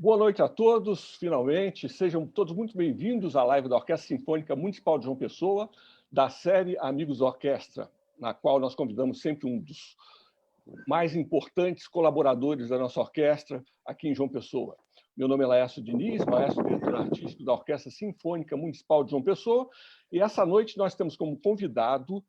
Boa noite a todos, finalmente. Sejam todos muito bem-vindos à live da Orquestra Sinfônica Municipal de João Pessoa, da série Amigos da Orquestra, na qual nós convidamos sempre um dos mais importantes colaboradores da nossa orquestra aqui em João Pessoa. Meu nome é Laércio Diniz, maestro e diretor artístico da Orquestra Sinfônica Municipal de João Pessoa, e essa noite nós temos como convidado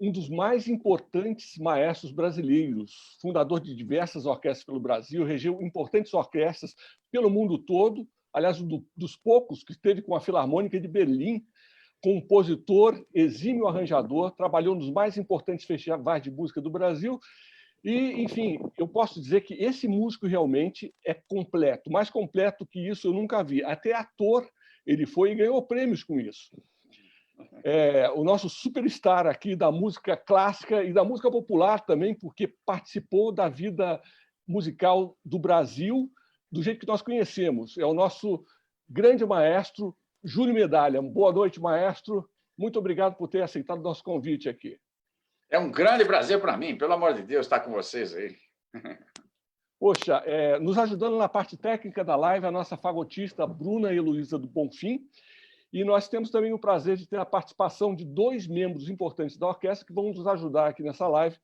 um dos mais importantes maestros brasileiros, fundador de diversas orquestras pelo Brasil, regeu importantes orquestras pelo mundo todo, aliás, dos poucos que esteve com a Filarmônica de Berlim, compositor, exímio arranjador, trabalhou nos mais importantes festivais de música do Brasil, e, enfim, eu posso dizer que esse músico realmente é completo, mais completo que isso eu nunca vi. Até ator ele foi e ganhou prêmios com isso. O nosso superstar aqui da música clássica e da música popular também, porque participou da vida musical do Brasil do jeito que nós conhecemos. É o nosso grande maestro, Júlio Medalha. Boa noite, maestro. Muito obrigado por ter aceitado o nosso convite aqui. É um grande prazer para mim, pelo amor de Deus, estar com vocês aí. Poxa, nos ajudando na parte técnica da live, a nossa fagotista Bruna Heloísa do Bonfim. E nós temos também o prazer de ter a participação de dois membros importantes da orquestra que vão nos ajudar aqui nessa live,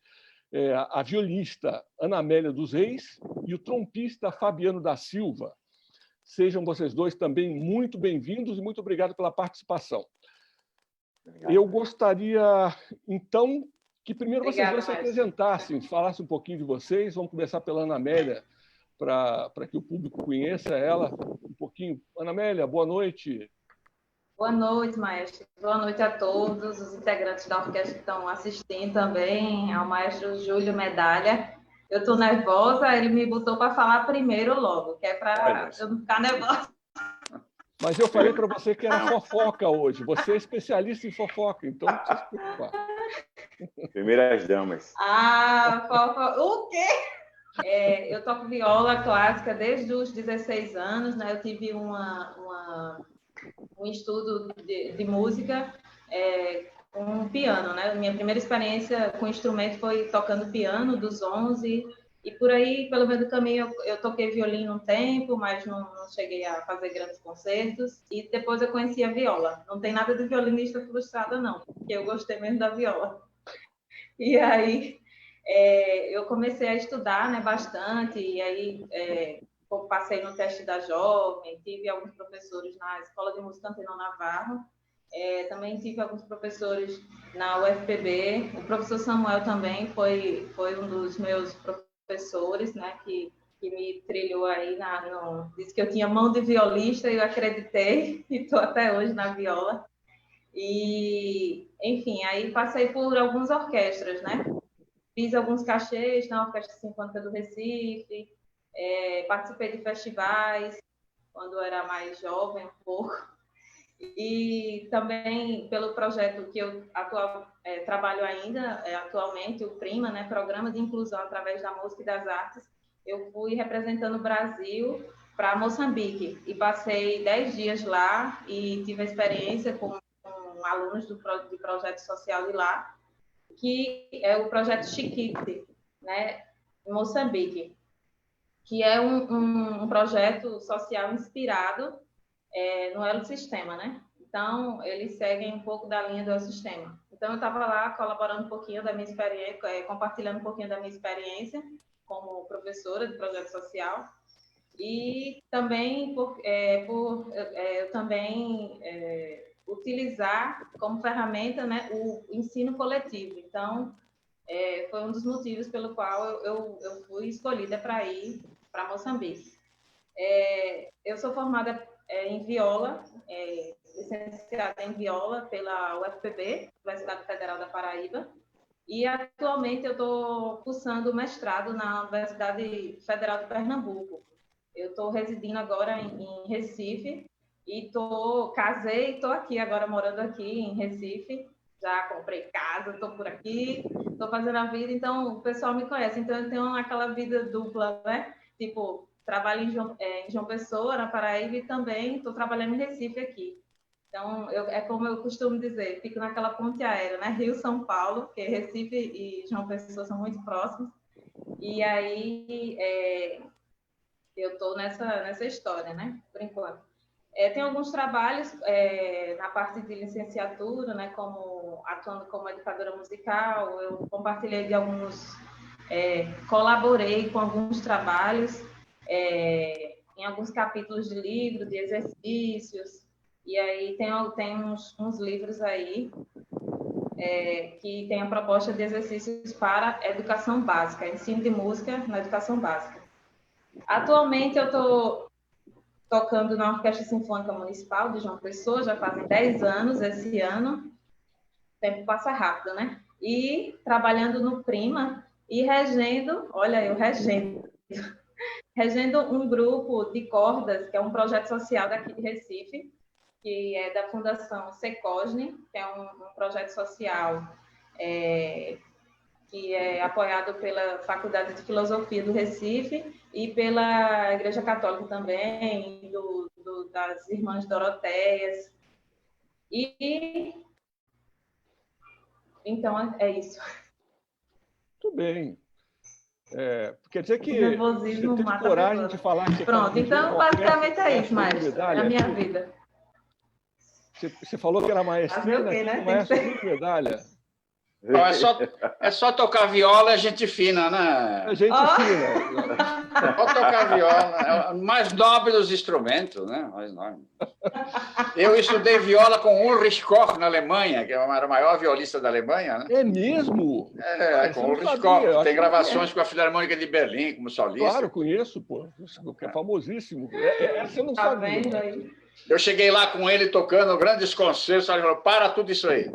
a violinista Ana Amélia dos Reis e o trompista Fabiano da Silva. Sejam vocês dois também muito bem-vindos e muito obrigado pela participação. Obrigado. Eu gostaria, então, que primeiro vocês dois se apresentassem, falassem um pouquinho de vocês. Vamos começar pela Ana Amélia, para que o público conheça ela um pouquinho. Ana Amélia, boa noite. Boa noite, maestro. Boa noite a todos os integrantes da orquestra que estão assistindo também, ao maestro Júlio Medalha. Eu estou nervosa, ele me botou para falar primeiro logo, que é para eu não ficar nervosa. Mas eu falei para você que era fofoca hoje. Você é especialista em fofoca, então não precisa se preocupar. Primeiras damas. Fofoca. O quê? Eu toco viola clássica desde os 16 anos, né? Eu tive um estudo de música com piano, né? Minha primeira experiência com instrumento foi tocando piano, dos 11, e por aí, pelo meio do caminho, eu toquei violino um tempo, mas não cheguei a fazer grandes concertos, e depois eu conheci a viola. Não tem nada de violinista frustrada, não, porque eu gostei mesmo da viola. E aí, eu comecei a estudar, né, bastante, e aí passei no teste da Jovem, tive alguns professores na Escola de Música Antenor Navarro, também tive alguns professores na UFPB, o professor Samuel também foi um dos meus professores, né, que me trilhou aí, disse que eu tinha mão de violista, e eu acreditei, e estou até hoje na viola. E, enfim, aí passei por algumas orquestras, né, fiz alguns cachês na Orquestra Sinfônica do Recife, participei de festivais quando eu era mais jovem um pouco, e também pelo projeto que eu trabalho ainda atualmente, o PRIMA, né, Programa de Inclusão através da Música e das Artes. Eu fui representando o Brasil para Moçambique e passei 10 dias lá e tive a experiência com alunos do projeto social de lá, que é o projeto Chiquite, né, em Moçambique, que é um projeto social inspirado no Ecossistema, né? Então, eles seguem um pouco da linha do Ecossistema. Então, eu estava lá colaborando um pouquinho da minha experiência, compartilhando um pouquinho da minha experiência como professora de projeto social, e também eu também utilizar como ferramenta, né, o ensino coletivo. Então, foi um dos motivos pelo qual eu fui escolhida para ir para Moçambique. Eu sou formada em viola, licenciada em viola pela UFPB, Universidade Federal da Paraíba, e atualmente eu estou cursando mestrado na Universidade Federal de Pernambuco. Eu estou residindo agora em Recife e casei e estou aqui agora morando aqui em Recife. Já comprei casa, estou por aqui, estou fazendo a vida, então o pessoal me conhece. Então eu tenho aquela vida dupla, né? Tipo, trabalho em João Pessoa, na Paraíba, e também estou trabalhando em Recife aqui. Então, é como eu costumo dizer, fico naquela ponte aérea, né? Rio-São Paulo, porque Recife e João Pessoa são muito próximos. E aí, Eu estou nessa história, né? Por enquanto. Tem alguns trabalhos na parte de licenciatura, né? Atuando como educadora musical. Eu compartilhei de alguns... colaborei com alguns trabalhos em alguns capítulos de livro, de exercícios. E aí tem uns livros aí que tem a proposta de exercícios para educação básica, ensino de música na educação básica. Atualmente eu estou tocando na Orquestra Sinfônica Municipal de João Pessoa, já fazem 10 anos esse ano. O tempo passa rápido, né? E trabalhando no Prima e regendo um grupo de cordas, que é um projeto social daqui de Recife, que é da Fundação Secosne, que é um projeto social que é apoiado pela Faculdade de Filosofia do Recife e pela Igreja Católica também, das Irmãs Doroteias. E então é isso. Muito bem. Quer dizer que nervosismo você teve mata coragem a de pessoa. falar que você Pronto, então basicamente é isso, Maestro. É a minha vida. Você falou que era maestrina, Fazer o quê, né? maestro de medalha. Não, é só tocar viola, é gente fina, né? É gente fina. Só tocar viola, é o mais nobre dos instrumentos, né? Mais nobre. Eu estudei viola com Ulrich Koch na Alemanha, que era o maior violista da Alemanha, né? É mesmo? Com Ulrich Koch. Tem gravações com a Filarmônica de Berlim como solista. Claro, conheço, pô. É famosíssimo. Essa eu não sabia. Vendo aí? Eu cheguei lá com ele tocando grandes concertos, ele falou, para tudo isso aí.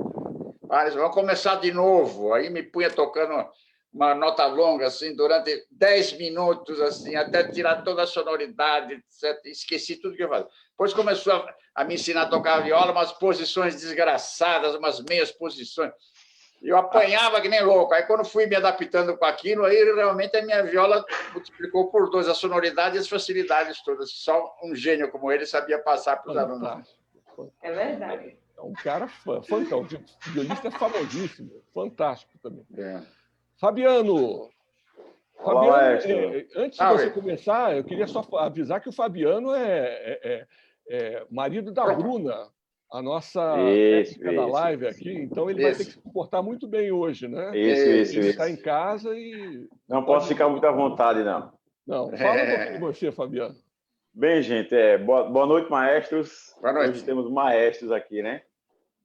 Vamos começar de novo. Aí me punha tocando uma nota longa, assim, durante 10 minutos, assim, até tirar toda a sonoridade, etc. Esqueci tudo que eu fazia. Depois começou a me ensinar a tocar viola, umas posições desgraçadas, umas meias posições. E eu apanhava que nem louco. Aí, quando fui me adaptando com aquilo, aí realmente a minha viola multiplicou por 2 a sonoridade e as facilidades todas. Só um gênio como ele sabia passar para os alunos. É verdade. É um cara fantástico. O violista é famosíssimo. Fantástico também. Fabiano, antes de você começar, eu queria só avisar que o Fabiano é marido da Bruna, a nossa técnica da live aqui. Então, ele vai ter que se comportar muito bem hoje, né? Isso. Ele está em casa e... Não posso ficar muito à vontade, não. Não, fala um pouquinho de você, Fabiano. Bem, gente, boa noite, maestros. Boa noite. Hoje temos maestros aqui, né?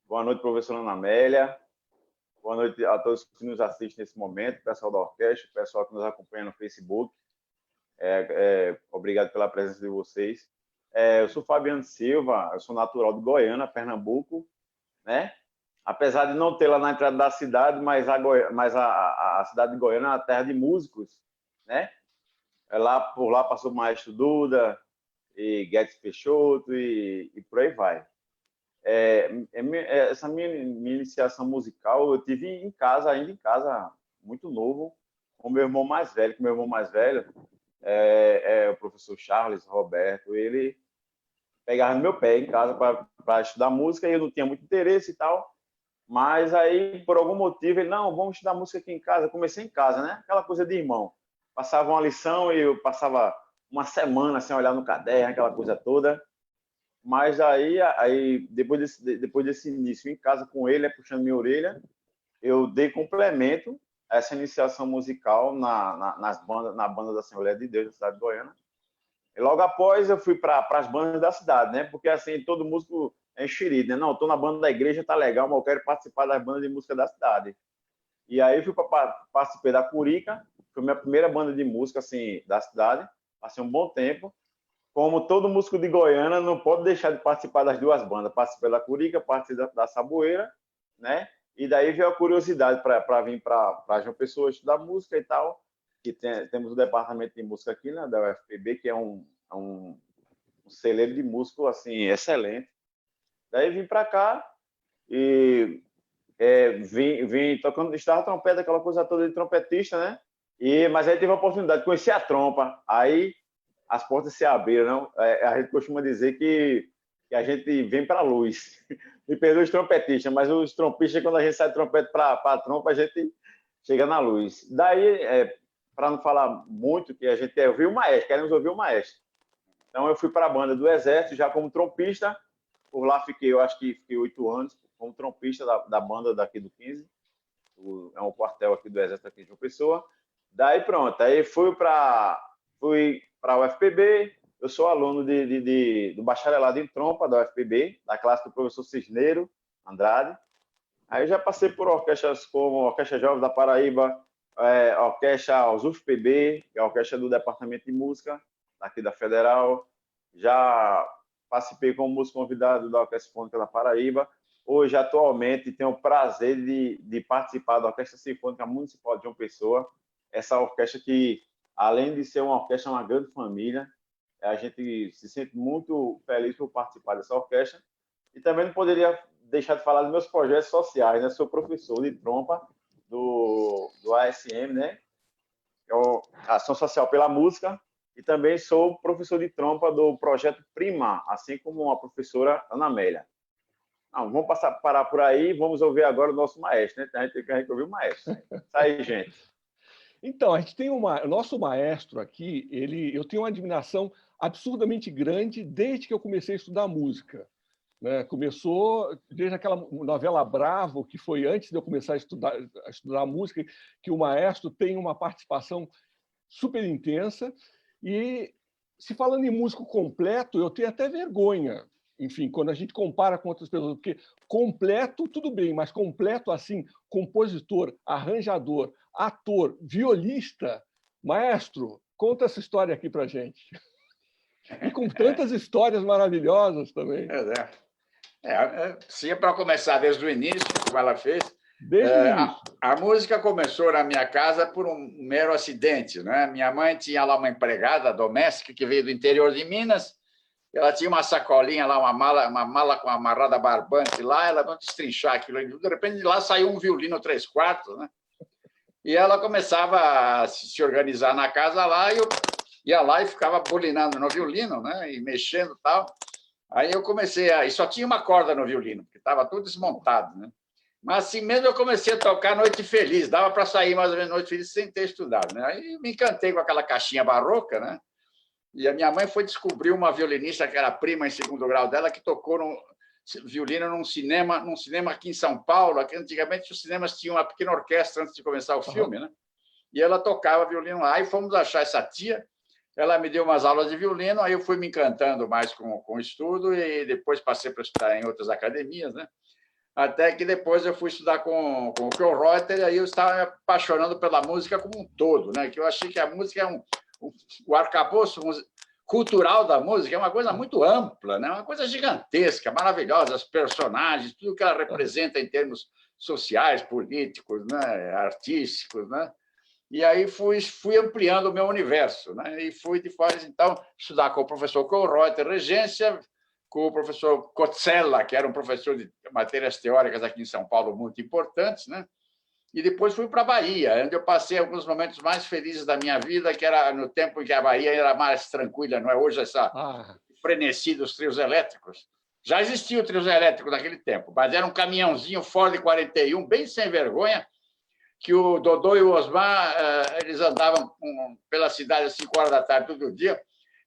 Boa noite, professora Ana Amélia. Boa noite a todos que nos assistem nesse momento, o pessoal da orquestra, o pessoal que nos acompanha no Facebook. Obrigado pela presença de vocês. Eu sou Fabiano Silva, eu sou natural de Goiânia, Pernambuco, né? Apesar de não ter lá na entrada da cidade, mas a cidade de Goiânia é uma terra de músicos, né? Por lá passou o maestro Duda, e Guedes Peixoto, e por aí vai. Essa minha iniciação musical eu tive ainda em casa, muito novo, com meu irmão mais velho. O meu irmão mais velho é o professor Charles Roberto. Ele pegava no meu pé em casa para estudar música, e eu não tinha muito interesse e tal, mas aí, por algum motivo, ele, não, vamos estudar música aqui em casa. Eu comecei em casa, né? Aquela coisa de irmão. Passava uma lição e eu passava uma semana sem olhar no caderno, aquela coisa toda. Mas aí depois desse início em casa com ele, puxando minha orelha, eu dei complemento a essa iniciação musical na banda da Assembleia de Deus da cidade de Goiânia. E logo após eu fui para as bandas da cidade, né? Porque assim, todo músico é enxerido, né? Não, estou na banda da igreja, tá legal, mas eu quero participar das bandas de música da cidade. E aí fui participei da Curica, foi minha primeira banda de música assim da cidade, passei um bom tempo. Como todo músico de Goiânia, não pode deixar de participar das 2 bandas. Participei da Curica, participei da Saboeira, né? E daí veio a curiosidade para vir para João Pessoa estudar música e tal. Que temos o departamento de música aqui, né, da UFPB, que é um celeiro de músico assim, excelente. Daí vim para cá e vim tocando, estava trompete, aquela coisa toda de trompetista, né? Mas aí tive a oportunidade de conhecer a trompa. Aí as portas se abriram, não? A gente costuma dizer que a gente vem para a luz. Me perdoe os trompetistas, mas os trompistas, quando a gente sai de trompete para a trompa, a gente chega na luz. Daí para não falar muito, que a gente quer ouvir o maestro, queremos ouvir o maestro. Então, eu fui para a banda do Exército, já como trompista. Por lá eu acho que fiquei 8 anos como trompista da banda daqui do 15. É um quartel aqui do Exército, aqui de João Pessoa. Daí, pronto. Aí fui para a UFPB. Eu sou aluno do bacharelado em trompa da UFPB, da classe do professor Cisneiro Andrade. Aí eu já passei por orquestras como a Orquestra Jovem da Paraíba, a Orquestra UFPB, que é a orquestra do Departamento de Música, aqui da Federal. Já participei como músico convidado da Orquestra Sinfônica da Paraíba. Hoje, atualmente, tenho o prazer de participar da Orquestra Sinfônica Municipal de João Pessoa. Essa orquestra que, além de ser uma orquestra, é uma grande família. A gente se sente muito feliz por participar dessa orquestra. E também não poderia deixar de falar dos meus projetos sociais, né? Sou professor de trompa do ASM, né? Que é a Ação Social pela Música, e também sou professor de trompa do projeto Prima, assim como a professora Ana Amélia. Vamos parar por aí, vamos ouvir agora o nosso maestro, né? A gente tem que ouvir o maestro. Isso aí, gente. Então, a gente tem o nosso maestro aqui, eu tenho uma admiração absurdamente grande desde que eu comecei a estudar música. Né? Começou desde aquela novela Bravo, que foi antes de eu começar a estudar música, que o maestro tem uma participação super intensa. E, se falando em músico completo, eu tenho até vergonha, enfim, quando a gente compara com outras pessoas, porque completo, tudo bem, mas completo assim, compositor, arranjador, ator, violista, maestro, conta essa história aqui para gente. E com tantas histórias maravilhosas também. Se é para começar desde o início, como ela fez, desde o início. A música começou na minha casa por um mero acidente, né? Minha mãe tinha lá uma empregada doméstica que veio do interior de Minas. Ela tinha uma sacolinha lá, uma mala com amarrada barbante lá. Ela não destrinchar aquilo. De repente, de lá saiu um violino 3/4, né? E ela começava a se organizar na casa lá, e eu ia lá e ficava bulinando no violino, né? E mexendo e tal. Aí eu comecei e só tinha uma corda no violino, porque estava tudo desmontado, né? Mas assim mesmo eu comecei a tocar Noite Feliz, dava para sair mais ou menos Noite Feliz sem ter estudado, né? Aí me encantei com aquela caixinha barroca, né? E a minha mãe foi descobrir uma violinista que era prima em segundo grau dela, que tocou violino num cinema aqui em São Paulo. Aqui, antigamente os cinemas tinham uma pequena orquestra antes de começar o filme, né? E ela tocava violino lá. Aí fomos achar essa tia. Ela me deu umas aulas de violino, aí eu fui me encantando mais com o estudo e depois passei para estudar em outras academias, né? Até que depois eu fui estudar com o Kohlreuter, e aí eu estava me apaixonando pela música como um todo, né? Que eu achei que a música é o arcabouço cultural da música é uma coisa muito ampla, né? Uma coisa gigantesca, maravilhosa, os personagens, tudo que ela representa em termos sociais, políticos, né? Artísticos, né? E aí fui ampliando o meu universo, né? E fui depois, então, estudar com o professor Kohlreuter, regência, com o professor Kotzella, que era um professor de matérias teóricas aqui em São Paulo muito importantes, né? E depois fui para a Bahia, onde eu passei alguns momentos mais felizes da minha vida, que era no tempo em que a Bahia era mais tranquila, não é hoje essa frenesi dos trios elétricos. Já existia o trio elétrico naquele tempo, mas era um caminhãozinho Ford 41, bem sem vergonha, que o Dodô e o Osmar eles andavam pela cidade às 5 horas da tarde todo dia,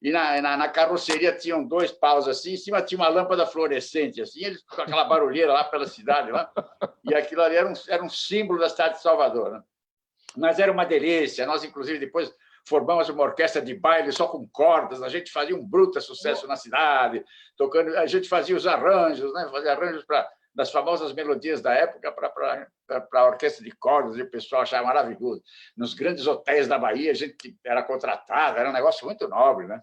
e na carroceria tinham 2 paus assim, em cima tinha uma lâmpada fluorescente, assim, eles com aquela barulheira lá pela cidade, lá, e aquilo ali era um símbolo da cidade de Salvador, né? Mas era uma delícia. Nós, inclusive, depois formamos uma orquestra de baile só com cordas, a gente fazia um bruto sucesso na cidade, tocando, a gente fazia os arranjos, né? Fazia arranjos das famosas melodias da época para a orquestra de cordas, e o pessoal achava maravilhoso. Nos grandes hotéis da Bahia, a gente era contratado, era um negócio muito nobre, né?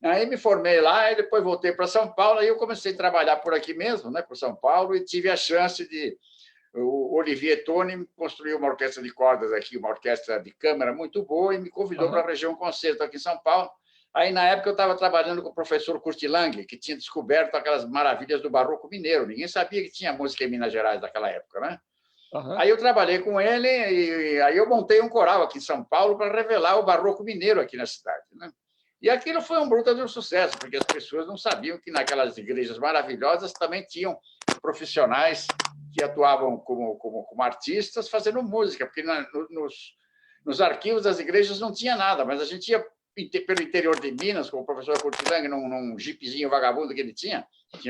Aí me formei lá, e depois voltei para São Paulo, e eu comecei a trabalhar por aqui mesmo, né, por São Paulo, e tive a chance de... O Olivier Toni construiu uma orquestra de cordas aqui, uma orquestra de câmara muito boa, e me convidou para a região concerto aqui em São Paulo. Aí, na época, eu estava trabalhando com o professor Kurt Lang, que tinha descoberto aquelas maravilhas do barroco mineiro. Ninguém sabia que tinha música em Minas Gerais naquela época, né? Aí eu trabalhei com ele, e aí eu montei um coral aqui em São Paulo para revelar o barroco mineiro aqui na cidade, né? E aquilo foi um bruto de um sucesso, porque as pessoas não sabiam que naquelas igrejas maravilhosas também tinham profissionais que atuavam como artistas fazendo música, porque nos nos arquivos das igrejas não tinha nada, mas a gente ia pelo interior de Minas, com o professor Curtilang, num jipezinho vagabundo que ele tinha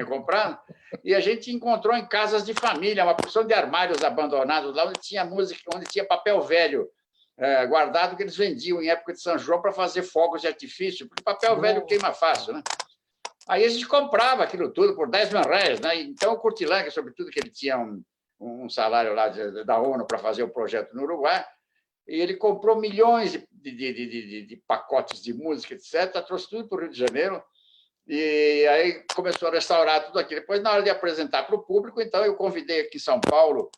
comprado, e a gente encontrou em casas de família uma porção de armários abandonados lá, onde tinha música, onde tinha papel velho guardado, que eles vendiam em época de São João para fazer fogos de artifício, porque papel velho queima fácil, né? Aí a gente comprava aquilo tudo por 10 mil reais, né? Então o Curtilang, sobretudo que ele tinha um salário lá da ONU para fazer o projeto no Uruguai, e ele comprou milhões de pacotes de música, etc., trouxe tudo para o Rio de Janeiro, e aí começou a restaurar tudo aquilo. Depois, na hora de apresentar para o público, então eu convidei aqui em São Paulo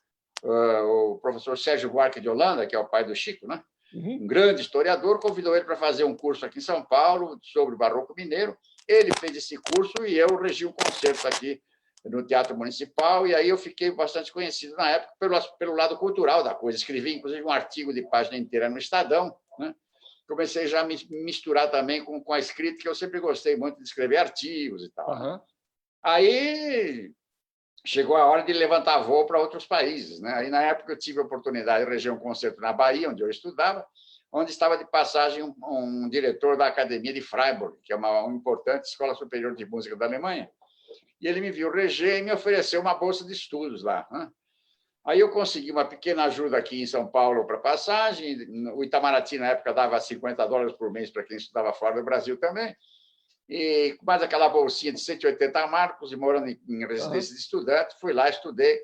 o professor Sérgio Buarque de Holanda, que é o pai do Chico, né? Um grande historiador, convidou ele para fazer um curso aqui em São Paulo sobre o Barroco Mineiro. Ele fez esse curso e eu regi um concerto aqui no Teatro Municipal, e aí eu fiquei bastante conhecido na época pelo lado cultural da coisa. Escrevi, inclusive, um artigo de página inteira no Estadão, né? Comecei já a me misturar também com a escrita, que eu sempre gostei muito de escrever artigos e tal. Né? Aí chegou a hora de levantar voo para outros países, né? Aí, na época, eu tive a oportunidade de reger um concerto na Bahia, onde eu estudava, onde estava de passagem um diretor da Academia de Freiburg, que é uma importante escola superior de música da Alemanha. E ele me viu reger e me ofereceu uma bolsa de estudos lá. Né? Aí eu consegui uma pequena ajuda aqui em São Paulo para passagem. O Itamaraty, na época, dava $50 por mês para quem estudava fora do Brasil também. E mais aquela bolsinha de 180 marcos, e morando em residência de estudante, fui lá, estudei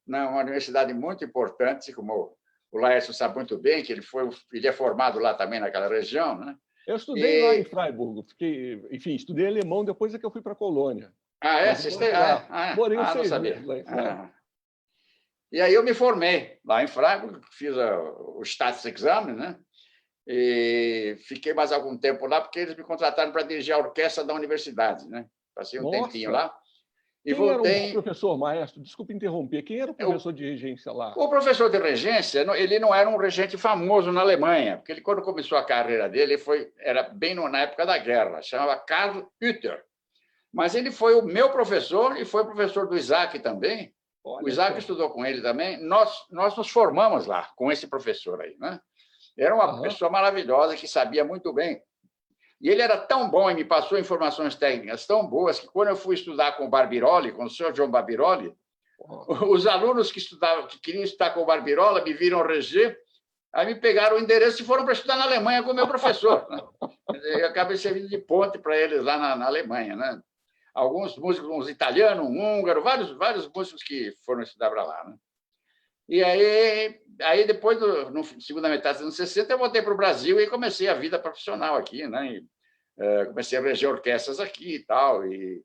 numa universidade muito importante, como o Laércio sabe muito bem, que ele é formado lá também naquela região. Né? Eu estudei lá em Freiburg, estudei alemão depois é que eu fui para a Colônia. Ah, é? Você morei uns 6 sabia. meses lá em Freiburg. E aí eu me formei lá em Freiburg, fiz o Staatsexame, né? E fiquei mais algum tempo lá, porque eles me contrataram para dirigir a orquestra da universidade, né? Passei um tempinho lá. E Quem voltei... era o professor maestro? Desculpa interromper. Quem era o professor de regência lá? O professor de regência, ele não era um regente famoso na Alemanha, porque ele, quando começou a carreira dele, era bem na época da guerra, chamava Karl Hütter. Mas ele foi o meu professor e foi professor do Isaac também. Olha, o Isaac estudou com ele também. Nós nos formamos lá com esse professor aí, né? Era uma pessoa maravilhosa que sabia muito bem. E ele era tão bom e me passou informações técnicas tão boas que, quando eu fui estudar com o Barbirolli, com o senhor John Barbirolli, os alunos que queriam estudar com o Barbirolli me viram reger, aí me pegaram o endereço e foram para estudar na Alemanha com o meu professor. Né? Eu acabei servindo de ponte para eles lá na Alemanha, né? Alguns músicos, uns italianos, um húngaro, vários músicos que foram estudar para lá. Né? E aí depois, na segunda metade dos anos 60, eu voltei para o Brasil e comecei a vida profissional aqui. Né? Comecei a reger orquestras aqui e tal. E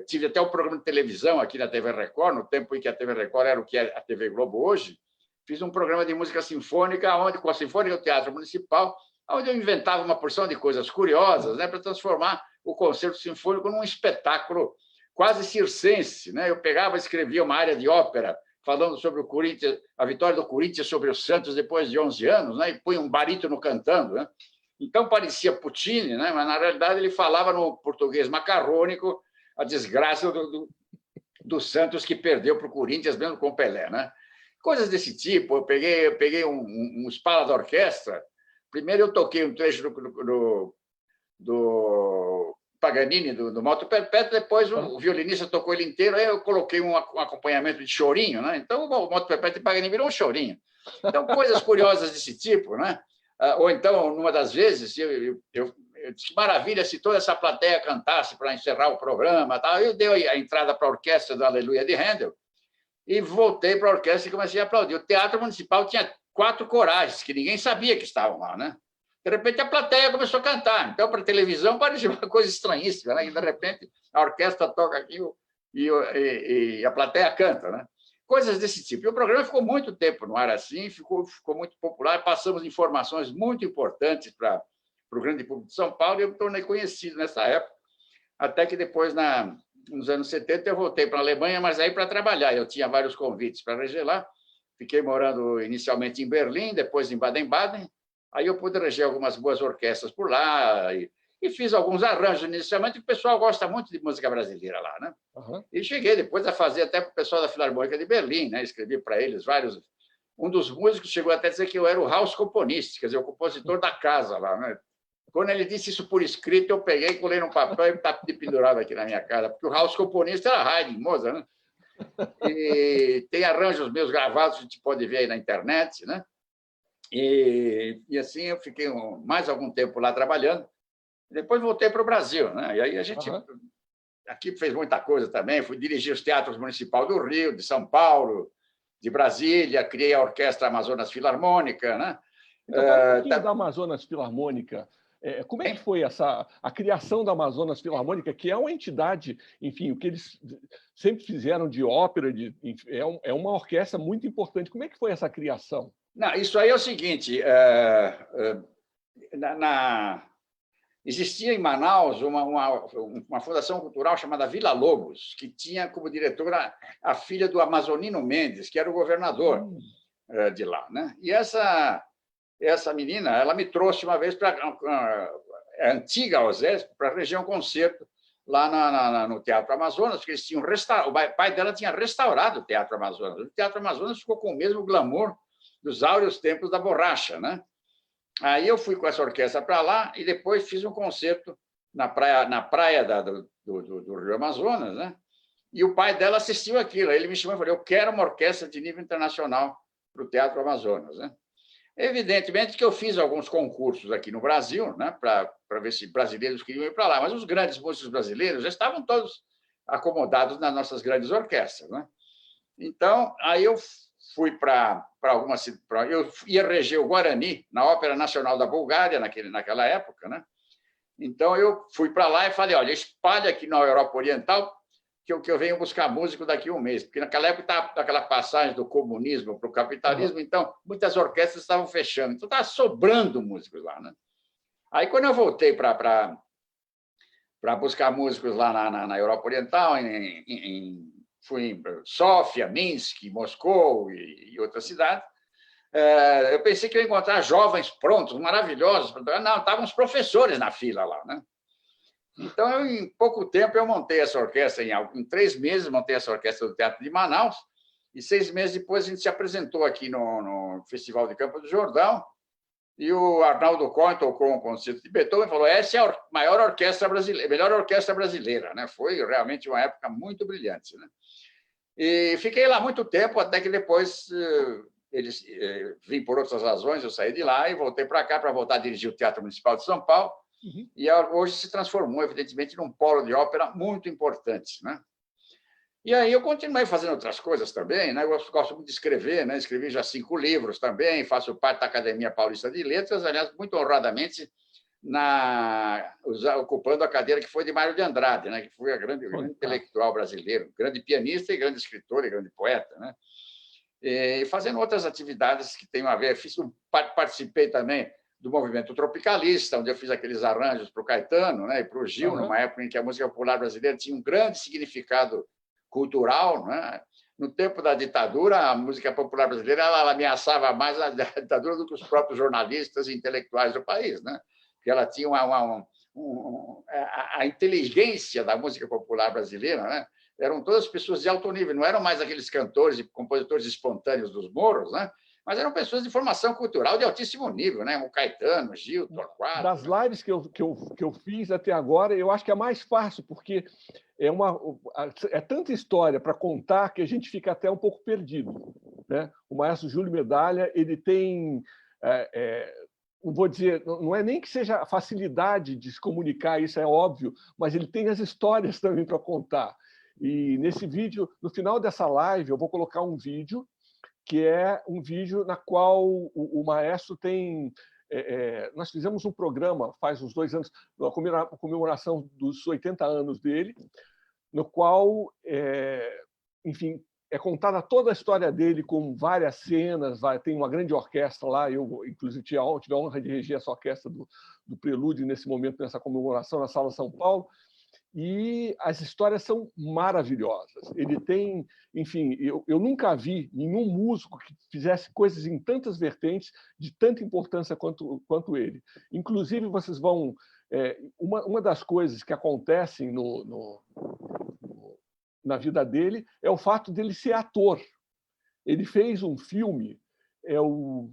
tive até um programa de televisão aqui na TV Record, no tempo em que a TV Record era o que é a TV Globo hoje. Fiz um programa de música sinfônica, com a Sinfônica do Teatro Municipal, onde eu inventava uma porção de coisas curiosas, né, para transformar o concerto sinfônico num espetáculo quase circense. Né? Eu pegava e escrevia uma área de ópera falando sobre o Corinthians, a vitória do Corinthians sobre o Santos depois de 11 anos, né? E punha um barítono cantando. Né? Então parecia Puccini, né? Mas na realidade ele falava no português macarrônico a desgraça do Santos, que perdeu para o Corinthians mesmo com o Pelé. Né? Coisas desse tipo. Eu peguei um espala da orquestra. Primeiro eu toquei um trecho do Paganini, do Moto Perpétuo, depois o violinista tocou ele inteiro, aí eu coloquei um acompanhamento de chorinho, né? Então o Moto Perpétuo e Paganini virou um chorinho. Então, coisas curiosas desse tipo, né? Ou então, numa das vezes, eu disse que maravilha se toda essa plateia cantasse para encerrar o programa. Tal. Eu dei a entrada para a orquestra do Aleluia de Handel e voltei para a orquestra e comecei a aplaudir. O Teatro Municipal tinha 4 corais, que ninguém sabia que estavam lá, né? De repente, a plateia começou a cantar. Então, para a televisão, parecia uma coisa estranhíssima, né? E, de repente, a orquestra toca aqui e a plateia canta, né? Coisas desse tipo. E o programa ficou muito tempo no ar assim, ficou muito popular, passamos informações muito importantes para o grande público de São Paulo, e eu me tornei conhecido nessa época, até que depois, nos anos 70, eu voltei para a Alemanha, mas aí para trabalhar. Eu tinha vários convites para reger lá, fiquei morando inicialmente em Berlim, depois em Baden-Baden. Aí eu pude reger algumas boas orquestras por lá e fiz alguns arranjos inicialmente, porque o pessoal gosta muito de música brasileira lá, né? E cheguei depois a fazer até para o pessoal da Filarmônica de Berlim, né? Escrevi para eles vários um dos músicos chegou até a dizer que eu era o house componist, quer dizer, o compositor da casa lá, né? Quando ele disse isso por escrito, eu peguei, colei no papel e está pendurado aqui na minha casa, porque o house componista era Haydn, Mozart, né? E tem arranjos meus gravados, a gente pode ver aí na internet, né? E assim eu fiquei mais algum tempo lá trabalhando. Depois voltei para o Brasil, né? E aí a gente aqui fez muita coisa também. Fui dirigir os teatros municipais do Rio, de São Paulo, de Brasília, criei a Orquestra Amazonas Filarmônica, né? Então, fala um pouquinho da Amazonas Filarmônica. Como é que foi a criação da Amazonas Filarmônica, que é uma entidade, enfim, o que eles sempre fizeram de ópera, é uma orquestra muito importante. Como é que foi essa criação? Não, isso aí é o seguinte, existia em Manaus uma fundação cultural chamada Vila Lobos, que tinha como diretora a filha do Amazonino Mendes, que era o governador de lá, né? E essa menina, ela me trouxe uma vez para a antiga OSESP, para a região Concerto, lá no Teatro Amazonas, porque eles tinham o pai dela tinha restaurado o Teatro Amazonas. O Teatro Amazonas ficou com o mesmo glamour dos áureos tempos da borracha, né? Aí eu fui com essa orquestra para lá e depois fiz um concerto na praia do Rio Amazonas, né? E o pai dela assistiu aquilo. Aí ele me chamou e falou: eu quero uma orquestra de nível internacional para o Teatro Amazonas, né? Evidentemente que eu fiz alguns concursos aqui no Brasil, né, para ver se brasileiros queriam ir para lá, mas os grandes músicos brasileiros já estavam todos acomodados nas nossas grandes orquestras, né? Então, aí eu fui para algumas... Eu ia reger o Guarani na Ópera Nacional da Bulgária, naquela época, né? Então, eu fui para lá e falei: olha, espalha aqui na Europa Oriental que eu venho buscar músico daqui a um mês, porque naquela época estava aquela passagem do comunismo para o capitalismo, então muitas orquestras estavam fechando, então estava sobrando músicos lá, né? Aí, quando eu voltei para buscar músicos lá na Europa Oriental, fui em Sófia, Minsk, Moscou e outras cidades, eu pensei que eu ia encontrar jovens prontos, maravilhosos. Não, estavam os professores na fila lá, né? Então, em pouco tempo, eu montei essa orquestra, em 3 meses, montei essa orquestra do Teatro de Manaus, e 6 meses depois a gente se apresentou aqui no Festival de Campos do Jordão, e o Arnaldo Cohen tocou um concerto de Beethoven e falou: essa é a maior orquestra brasileira, melhor orquestra brasileira, né? Foi realmente uma época muito brilhante, né? E fiquei lá muito tempo, até que depois eles vim por outras razões, eu saí de lá e voltei para cá para voltar a dirigir o Teatro Municipal de São Paulo. E hoje se transformou, evidentemente, num polo de ópera muito importante, né? E aí eu continuei fazendo outras coisas também, né? Eu gosto muito de escrever, né? Escrevi já 5 livros também, faço parte da Academia Paulista de Letras, aliás, muito honradamente, ocupando a cadeira que foi de Mário de Andrade, né? Que foi grande intelectual brasileiro, grande pianista e grande escritor e grande poeta, né? E fazendo outras atividades que têm a ver. Participei também do movimento tropicalista, onde eu fiz aqueles arranjos para o Caetano, né, e para o Gil, numa época em que a música popular brasileira tinha um grande significado cultural, né? No tempo da ditadura, a música popular brasileira ela ameaçava mais a ditadura do que os próprios jornalistas e intelectuais do país, né? Porque ela tinha a inteligência da música popular brasileira, né? Eram todas pessoas de alto nível, não eram mais aqueles cantores e compositores espontâneos dos morros, né? Mas eram pessoas de formação cultural de altíssimo nível, né? O Caetano, o Gil, o Torquato. Das lives que eu fiz até agora, eu acho que é mais fácil, porque é tanta história para contar que a gente fica até um pouco perdido, né? O maestro Júlio Medalha, ele tem... não vou dizer, não é nem que seja a facilidade de se comunicar, isso é óbvio, mas ele tem as histórias também para contar. E nesse vídeo, no final dessa live, eu vou colocar um vídeo, que é um vídeo na qual o maestro tem... nós fizemos um programa, faz uns 2 anos, na comemoração dos 80 anos dele, no qual, enfim, é contada toda a história dele com várias cenas, tem uma grande orquestra lá, eu, inclusive, tive a honra de regir essa orquestra do Prelúdio nesse momento, nessa comemoração na Sala São Paulo, e as histórias são maravilhosas. Ele tem, enfim, eu nunca vi nenhum músico que fizesse coisas em tantas vertentes, de tanta importância quanto ele. Inclusive, vocês vão... uma das coisas que acontecem na vida dele é o fato dele ser ator. Ele fez um filme é o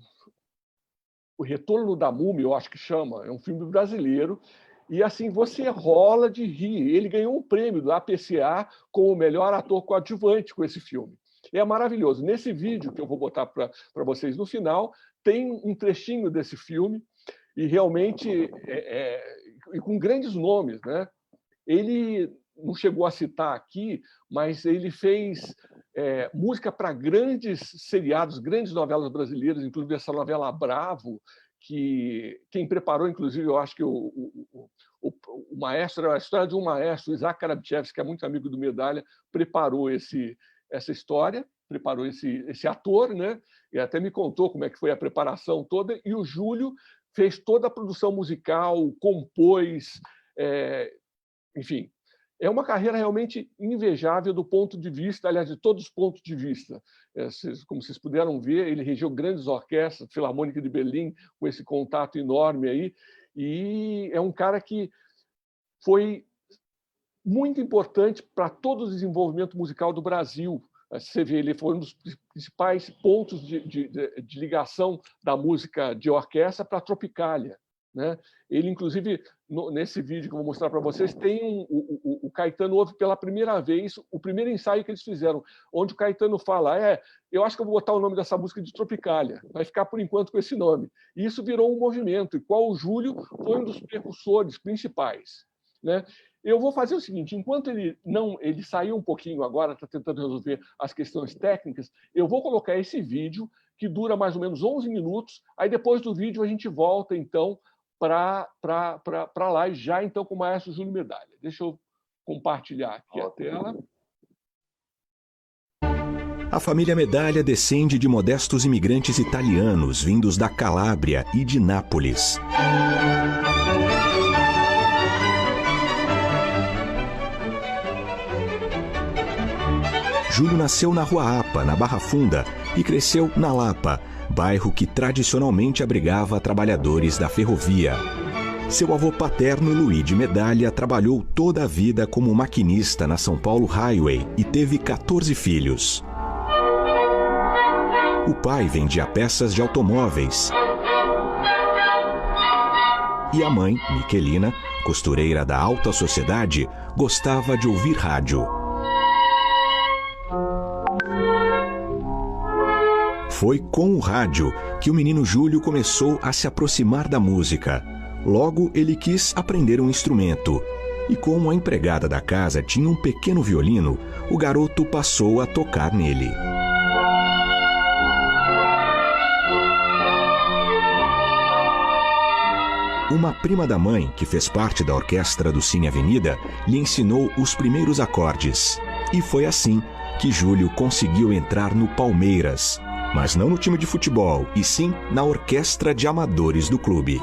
Retorno da Múmia, eu acho que chama. É um filme brasileiro. E, assim, você rola de rir. Ele ganhou um prêmio do APCA como o melhor ator coadjuvante com esse filme. É maravilhoso. Nesse vídeo que eu vou botar para vocês no final, tem um trechinho desse filme, e realmente e com grandes nomes, né? Ele não chegou a citar aqui, mas ele fez música para grandes seriados, grandes novelas brasileiras, inclusive essa novela Bravo, que quem preparou, inclusive, eu acho que o maestro, a história de um maestro, Isaac Karabchevsky, que é muito amigo do Medalha, preparou essa história, preparou esse ator, né? E até me contou como é que foi a preparação toda, e o Júlio fez toda a produção musical, compôs, enfim. É uma carreira realmente invejável do ponto de vista, aliás, de todos os pontos de vista. Como vocês puderam ver, ele regeu grandes orquestras, Filarmônica de Berlim, com esse contato enorme aí, e é um cara que foi muito importante para todo o desenvolvimento musical do Brasil. Você vê, ele foi um dos principais pontos de ligação da música de orquestra para a Tropicália, né? Ele, inclusive, nesse vídeo que eu vou mostrar para vocês, tem o Caetano ouve pela primeira vez o primeiro ensaio que eles fizeram, onde o Caetano fala, eu acho que eu vou botar o nome dessa música de Tropicália, vai ficar por enquanto com esse nome. E isso virou um movimento, e qual o Júlio foi um dos precursores principais, né? Eu vou fazer o seguinte, enquanto ele saiu um pouquinho agora, está tentando resolver as questões técnicas, eu vou colocar esse vídeo, que dura mais ou menos 11 minutos, aí depois do vídeo a gente volta, então, para lá, e já então com o maestro Júlio Medalha. Deixa eu compartilhar aqui a tela. A família Medalha descende de modestos imigrantes italianos vindos da Calábria e de Nápoles. Júlio nasceu na Rua Apa, na Barra Funda, e cresceu na Lapa, bairro que tradicionalmente abrigava trabalhadores da ferrovia. Seu avô paterno, Luigi Medalha, trabalhou toda a vida como maquinista na São Paulo Highway e teve 14 filhos. O pai vendia peças de automóveis. E a mãe, Miquelina, costureira da alta sociedade, gostava de ouvir rádio. Foi com o rádio que o menino Júlio começou a se aproximar da música. Logo, ele quis aprender um instrumento. E como a empregada da casa tinha um pequeno violino, o garoto passou a tocar nele. Uma prima da mãe, que fez parte da orquestra do Cine Avenida, lhe ensinou os primeiros acordes. E foi assim que Júlio conseguiu entrar no Palmeiras, mas não no time de futebol, e sim na orquestra de amadores do clube.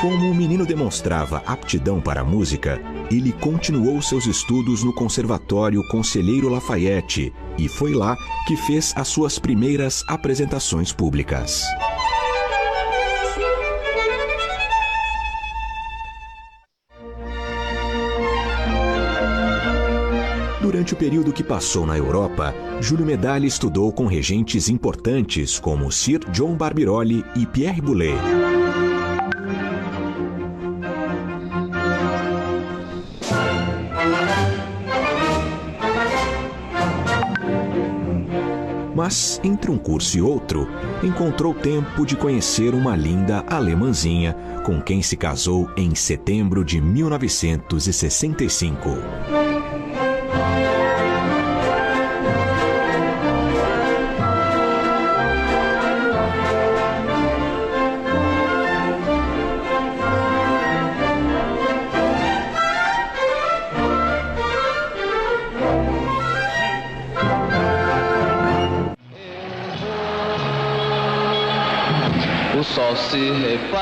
Como o menino demonstrava aptidão para a música, ele continuou seus estudos no Conservatório Conselheiro Lafayette, e foi lá que fez as suas primeiras apresentações públicas. Durante o período que passou na Europa, Júlio Medalha estudou com regentes importantes como Sir John Barbirolli e Pierre Boulez. Mas, entre um curso e outro, encontrou tempo de conhecer uma linda alemãzinha com quem se casou em setembro de 1965.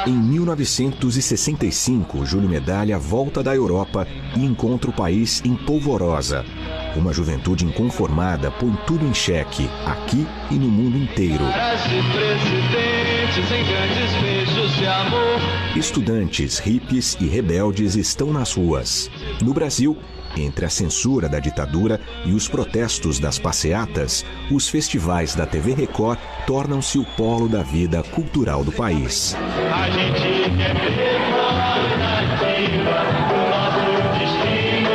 Em 1965, Júlio Medalha volta da Europa e encontra o país em polvorosa. Uma juventude inconformada põe tudo em xeque, aqui e no mundo inteiro. Estudantes, hippies e rebeldes estão nas ruas. No Brasil, Entre a censura da ditadura e os protestos das passeatas, os festivais da TV Record tornam-se o polo da vida cultural do país. A gente quer ver alternativa, o nosso destino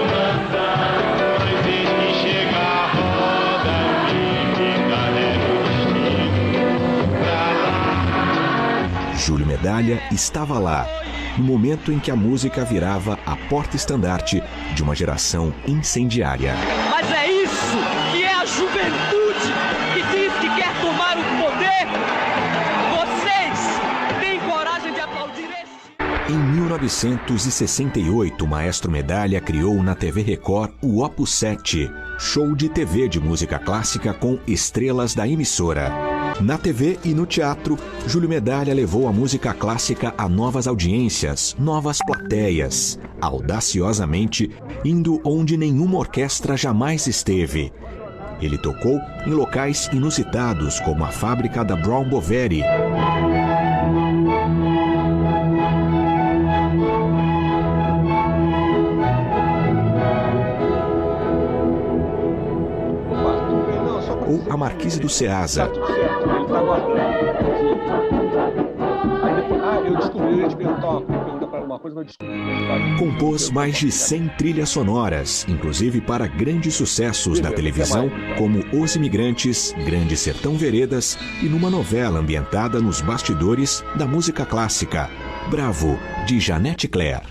cantar. Pois eis que chega a roda e carrega o destino pra lá. Júlio Medalha estava lá, no momento em que a música virava a porta-estandarte de uma geração incendiária. Mas é isso que é a juventude que diz que quer tomar o poder. Vocês têm coragem de aplaudir esse? Em 1968, o Maestro Medalha criou na TV Record o Opus 7, show de TV de música clássica com estrelas da emissora. Na TV e no teatro, Júlio Medalha levou a música clássica a novas audiências, novas plateias, audaciosamente indo onde nenhuma orquestra jamais esteve. Ele tocou em locais inusitados, como a fábrica da Brown Boveri. Ou a Marquise do Ceasa. Tá tudo certo, ele está aguardando. Aí depois, eu descobri, eu ia te perguntar uma coisa, mas descobri. Compôs mais de 100 trilhas sonoras, inclusive para grandes sucessos da televisão, como Os Imigrantes, Grande Sertão Veredas e numa novela ambientada nos bastidores da música clássica, Bravo, de Janete Claire.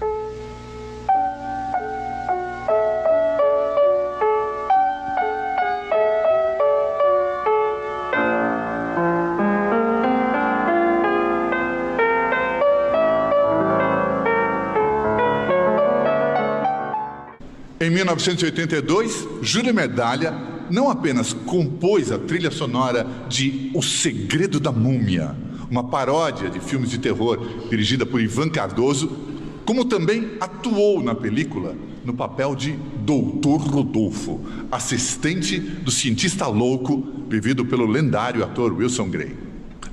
Em 1982, Júlio Medalha não apenas compôs a trilha sonora de O Segredo da Múmia, uma paródia de filmes de terror dirigida por Ivan Cardoso, como também atuou na película no papel de Doutor Rodolfo, assistente do cientista louco vivido pelo lendário ator Wilson Grey.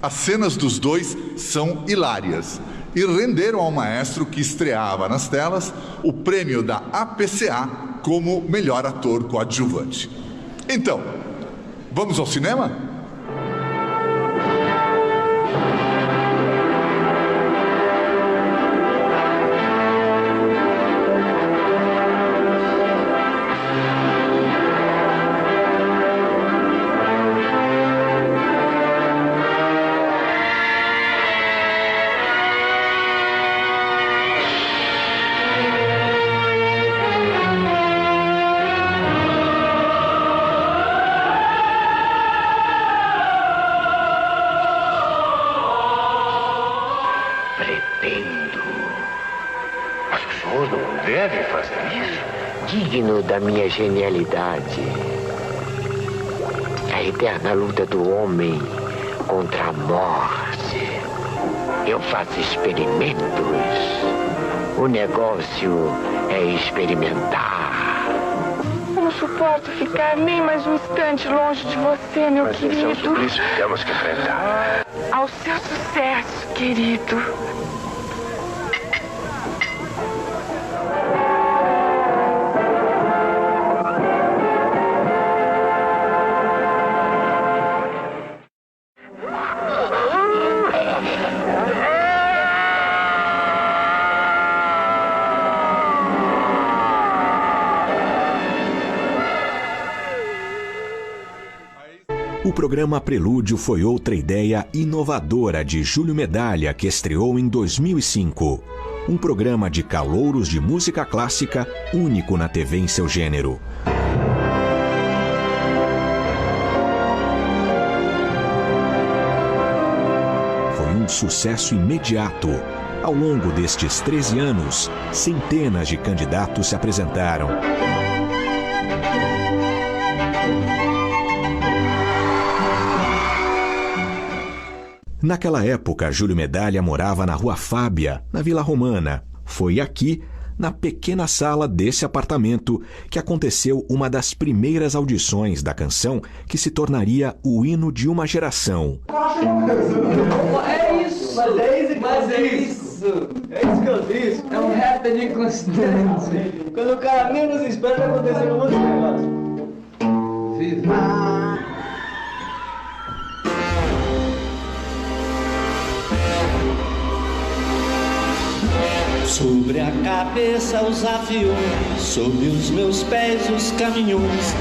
As cenas dos dois são hilárias e renderam ao maestro, que estreava nas telas, o prêmio da APCA como melhor ator coadjuvante. Então, vamos ao cinema? Digno da minha genialidade. A eterna luta do homem contra a morte. Eu faço experimentos. O negócio é experimentar. Eu não suporto ficar nem mais um instante longe de você, meu querido. Mas esse é um suplício que temos que enfrentar. Ao seu sucesso, querido. O programa Prelúdio foi outra ideia inovadora de Júlio Medalha, que estreou em 2005. Um programa de calouros de música clássica único na TV em seu gênero. Foi um sucesso imediato. Ao longo destes 13 anos, centenas de candidatos se apresentaram. Naquela época, Júlio Medalha morava na Rua Fábia, na Vila Romana. Foi aqui, na pequena sala desse apartamento, que aconteceu uma das primeiras audições da canção que se tornaria o hino de uma geração. É isso! Mas é isso! isso que eu disse, é um happening constante. Quando o cara menos espera, vai acontecer um monte de negócio. Viva! Sobre a cabeça os aviões, sob os meus pés os caminhões,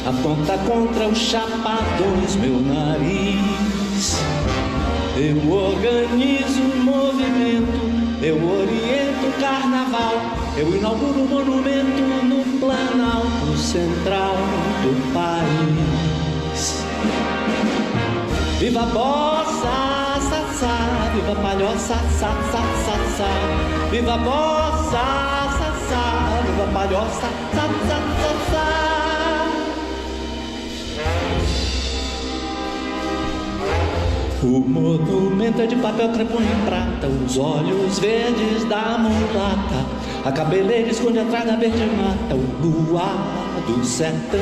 aponta contra os chapadões meu nariz. Eu organizo o movimento, eu oriento o carnaval, eu inauguro o monumento no Planalto Central do país. Viva a bossa, sa, sa, viva a palhoça, sa, sa, sa, sa. Viva a bossa, sa, sa, viva a palhoça, sa, sa, sa, sa. O monumento é de papel crepom em prata, os olhos verdes da mulata, a cabeleira esconde atrás da verde mata, o luar do sertão.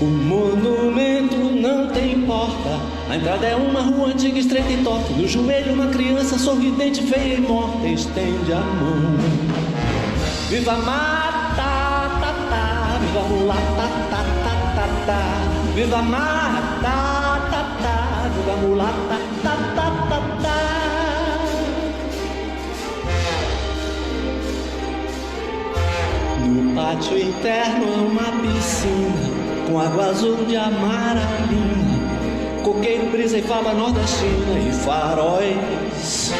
O monumento não tem porta, a entrada é uma rua antiga, estreita e torta. No joelho uma criança sorridente, feia e morta, estende a mão. Viva a mata, ta, ta, viva a mulata, ta, ta, ta, ta. Viva a mata, ta, ta, viva a mulata, ta, ta, ta, ta. No pátio interno é uma piscina com água azul de amaralina, coqueiro, brisa e fava nordestina e faróis.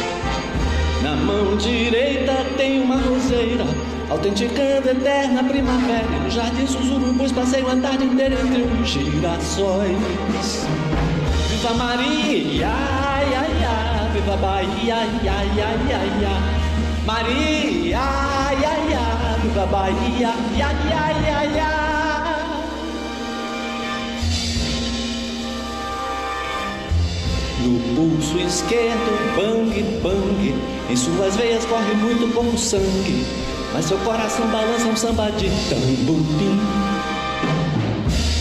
Na mão direita tem uma roseira, autenticando eterna primavera. E no jardim os urubus passeiam a tarde inteira entre os girassóis. Viva Maria, ai, ai, ai, viva Bahia, ai, ai, ai, ai. Maria, ai, ai, ai, viva Bahia, ai, ai, ai, ai. No pulso esquerdo, bang, bang, em suas veias corre muito pouco sangue, mas seu coração balança um samba de tamborim.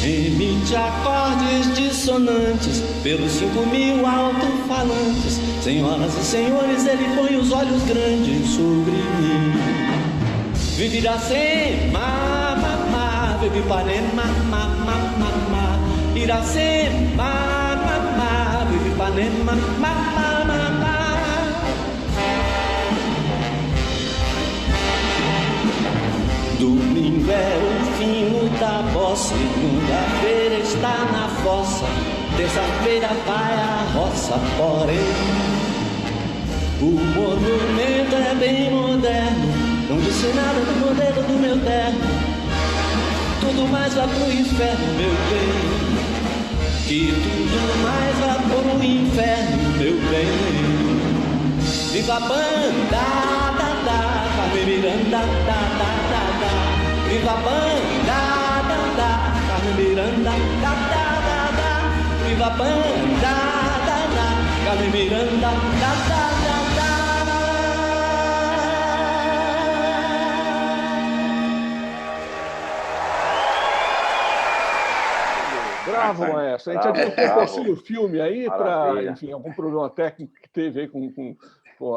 Emite acordes dissonantes pelos 5.000 alto-falantes. Senhoras e senhores, ele põe os olhos grandes sobre mim. Vive Iracema, mamá, vive Ipanema, mamá, mamá. Iracema, mamá, vive Ipanema, mamá, mamá. Domingo é o fino da bossa, segunda-feira está na fossa, terça-feira vai à roça, porém o monumento é bem moderno, não disse nada do modelo do meu terno, tudo mais vai pro inferno, meu bem, que tudo mais vai pro inferno, meu bem. Viva a banda, da, da, Carmen Miranda, da, da, da, da. Viva a banda, da, da, Carmen Miranda, da, da, da, da. Viva a banda, da, da, Carmen Miranda, da, da, da, da. Bravo, maestro. A gente adiantou um pouquinho o filme aí para, enfim, algum problema técnico que teve aí com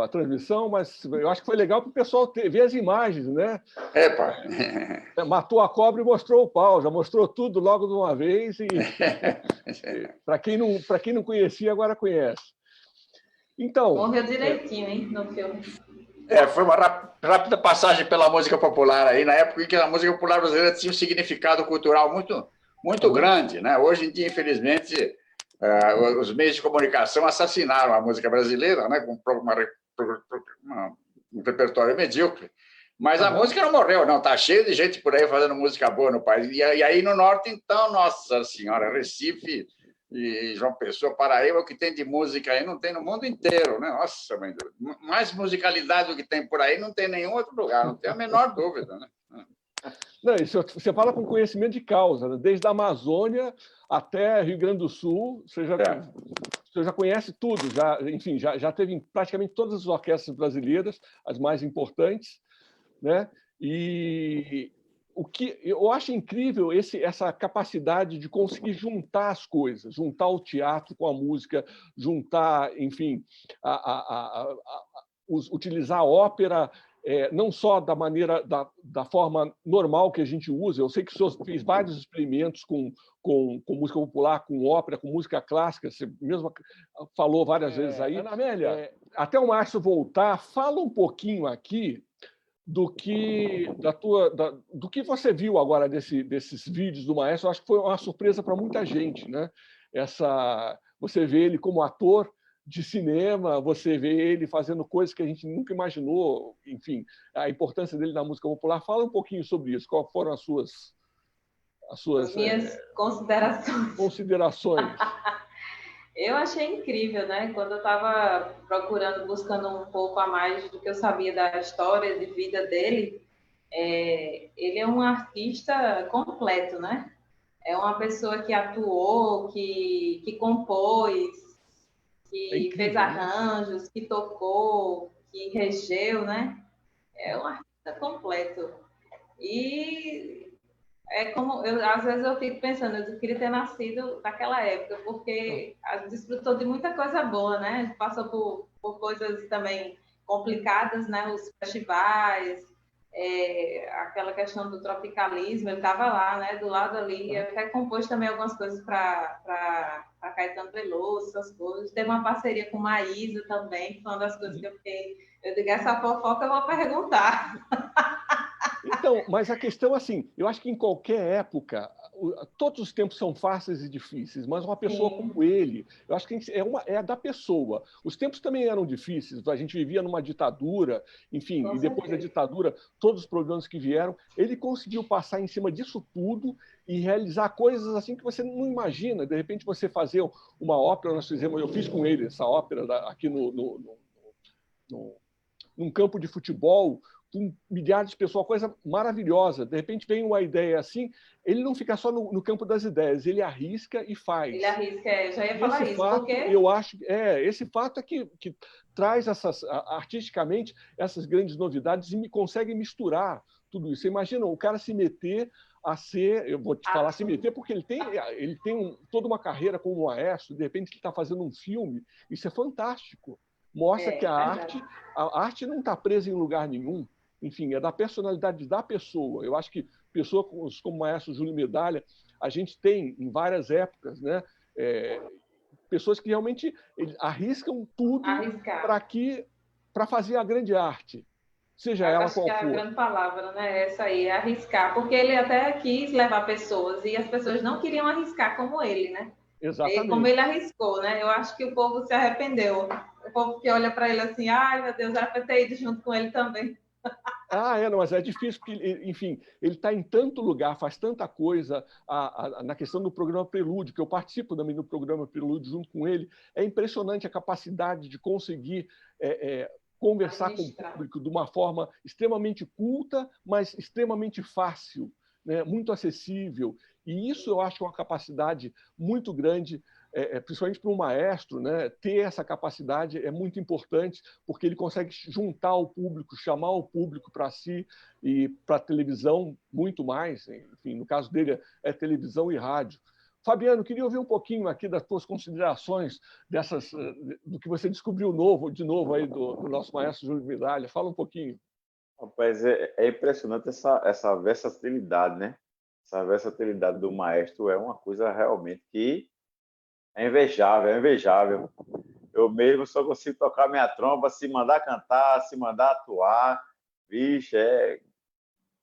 a transmissão, mas eu acho que foi legal para o pessoal ver as imagens, né? Matou a cobra e mostrou o pau, já mostrou tudo logo de uma vez, e para quem não conhecia, agora conhece. Então, morreu direitinho, hein, no filme. Foi uma rápida passagem pela música popular aí, na época em que a música popular brasileira tinha um significado cultural muito grande, né? Hoje em dia, infelizmente, os meios de comunicação assassinaram a música brasileira, né? Com um repertório medíocre. Mas a música não morreu, não. Está cheio de gente por aí fazendo música boa no país. E aí no norte, então, nossa senhora, Recife e João Pessoa, Paraíba, o que tem de música aí não tem no mundo inteiro, né? Nossa, mãe, mais musicalidade do que tem por aí não tem em nenhum outro lugar, não tem a menor dúvida, né? Não, isso você fala com conhecimento de causa, né? Desde a Amazônia até Rio Grande do Sul, você já conhece tudo, enfim, já teve em praticamente todas as orquestras brasileiras, as mais importantes, né? E o que eu acho incrível essa capacidade de conseguir juntar as coisas, juntar o teatro com a música, juntar, enfim, utilizar a ópera não só da maneira da forma normal que a gente usa. Eu sei que o senhor fez vários experimentos com música popular, com ópera, com música clássica. Você mesmo falou várias vezes aí. Ana Amélia, até o Márcio voltar, fala um pouquinho aqui do que você viu agora desses vídeos do Maestro. Eu acho que foi uma surpresa para muita gente, né? Você vê ele como ator de cinema, você vê ele fazendo coisas que a gente nunca imaginou, enfim, a importância dele na música popular. Fala um pouquinho sobre isso. Quais foram as suas minhas considerações? Eu achei incrível, né? Quando eu estava buscando um pouco a mais do que eu sabia da história de vida dele, ele é um artista completo, né? É uma pessoa que atuou, que compôs, que fez arranjos, que tocou, que regeu, né? É um artista completo. E às vezes eu fico pensando, eu queria ter nascido naquela época, porque a gente desfrutou de muita coisa boa, né? A gente passou por coisas também complicadas, né? Os festivais, aquela questão do tropicalismo, ele estava lá, né? Do lado ali, ele até compôs também algumas coisas para Caetano Veloso, essas coisas. Teve uma parceria com Maísa também, que foi uma das coisas que eu digo, essa fofoca eu vou perguntar. Então, mas a questão, assim, eu acho que em qualquer época, todos os tempos são fáceis e difíceis, mas uma pessoa como ele, eu acho que é da pessoa. Os tempos também eram difíceis, a gente vivia numa ditadura, enfim, e depois da ditadura, todos os problemas que vieram, ele conseguiu passar em cima disso tudo e realizar coisas assim que você não imagina. De repente, você fazer uma ópera, eu fiz com ele essa ópera aqui num campo de futebol, com milhares de pessoas, coisa maravilhosa. De repente vem uma ideia assim, ele não fica só no campo das ideias, ele arrisca e faz. Ele arrisca, já ia falar isso, fato, porque... Eu acho, esse fato é que traz artisticamente essas grandes novidades e consegue misturar tudo isso. Você imagina o cara se meter a ser, eu vou te falar se meter, porque ele tem toda uma carreira como maestro, de repente ele está fazendo um filme, isso é fantástico. Mostra que a arte não está presa em lugar nenhum. Enfim, é da personalidade da pessoa. Eu acho que pessoas como o maestro Júlio Medalha, a gente tem em várias épocas, né? Pessoas que realmente arriscam tudo para fazer a grande arte, seja ela qual for. Acho que é a grande palavra, né? Essa aí, arriscar, porque ele até quis levar pessoas e as pessoas não queriam arriscar como ele, né? Exatamente. Como ele arriscou, né? Eu acho que o povo se arrependeu. O povo que olha para ele assim, ai meu Deus, era para ter ido junto com ele também. Não, mas é difícil, porque, enfim, ele está em tanto lugar, faz tanta coisa. Na questão do programa Prelúdio, que eu participo também do programa Prelúdio junto com ele, é impressionante a capacidade de conseguir conversar com o público de uma forma extremamente culta, mas extremamente fácil, né? Muito acessível. E isso eu acho uma capacidade muito grande, principalmente para um maestro, né? Ter essa capacidade é muito importante, porque ele consegue juntar o público, chamar o público para si e para a televisão muito mais. Enfim, no caso dele é televisão e rádio. Fabiano, queria ouvir um pouquinho aqui das tuas considerações do que você descobriu de novo aí do nosso maestro Júlio Medalha. Fala um pouquinho. Rapaz, é impressionante essa versatilidade, né? Essa versatilidade do maestro é uma coisa realmente que é invejável. Eu mesmo só consigo tocar minha tromba, se mandar cantar, se mandar atuar. Vixe,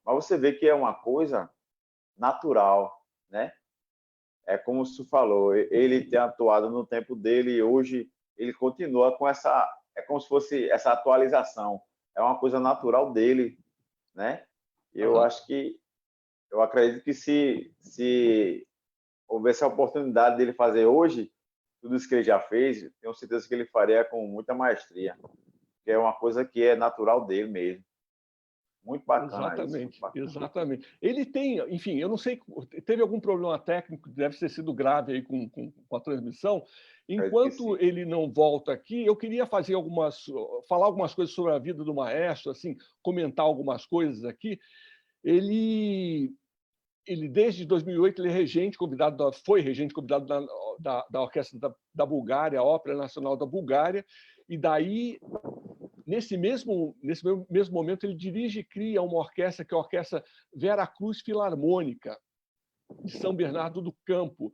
Mas você vê que é uma coisa natural, né? É como o senhor falou, ele tem atuado no tempo dele e hoje ele continua com essa... É como se fosse essa atualização. É uma coisa natural dele, né? Eu acredito que se houvesse a oportunidade dele fazer hoje tudo isso que ele já fez, tenho certeza que ele faria com muita maestria, que é uma coisa que é natural dele mesmo. Muito bacana. Exatamente. Ele tem, enfim, eu não sei, teve algum problema técnico, deve ter sido grave aí com a transmissão. Enquanto ele não volta aqui, eu queria falar algumas coisas sobre a vida do maestro, assim, comentar algumas coisas aqui. Ele desde 2008 ele é regente convidado, foi regente convidado da Orquestra da Bulgária, a Ópera Nacional da Bulgária, e daí, nesse mesmo momento, ele dirige e cria uma orquestra, que é a Orquestra Veracruz Filarmônica, de São Bernardo do Campo.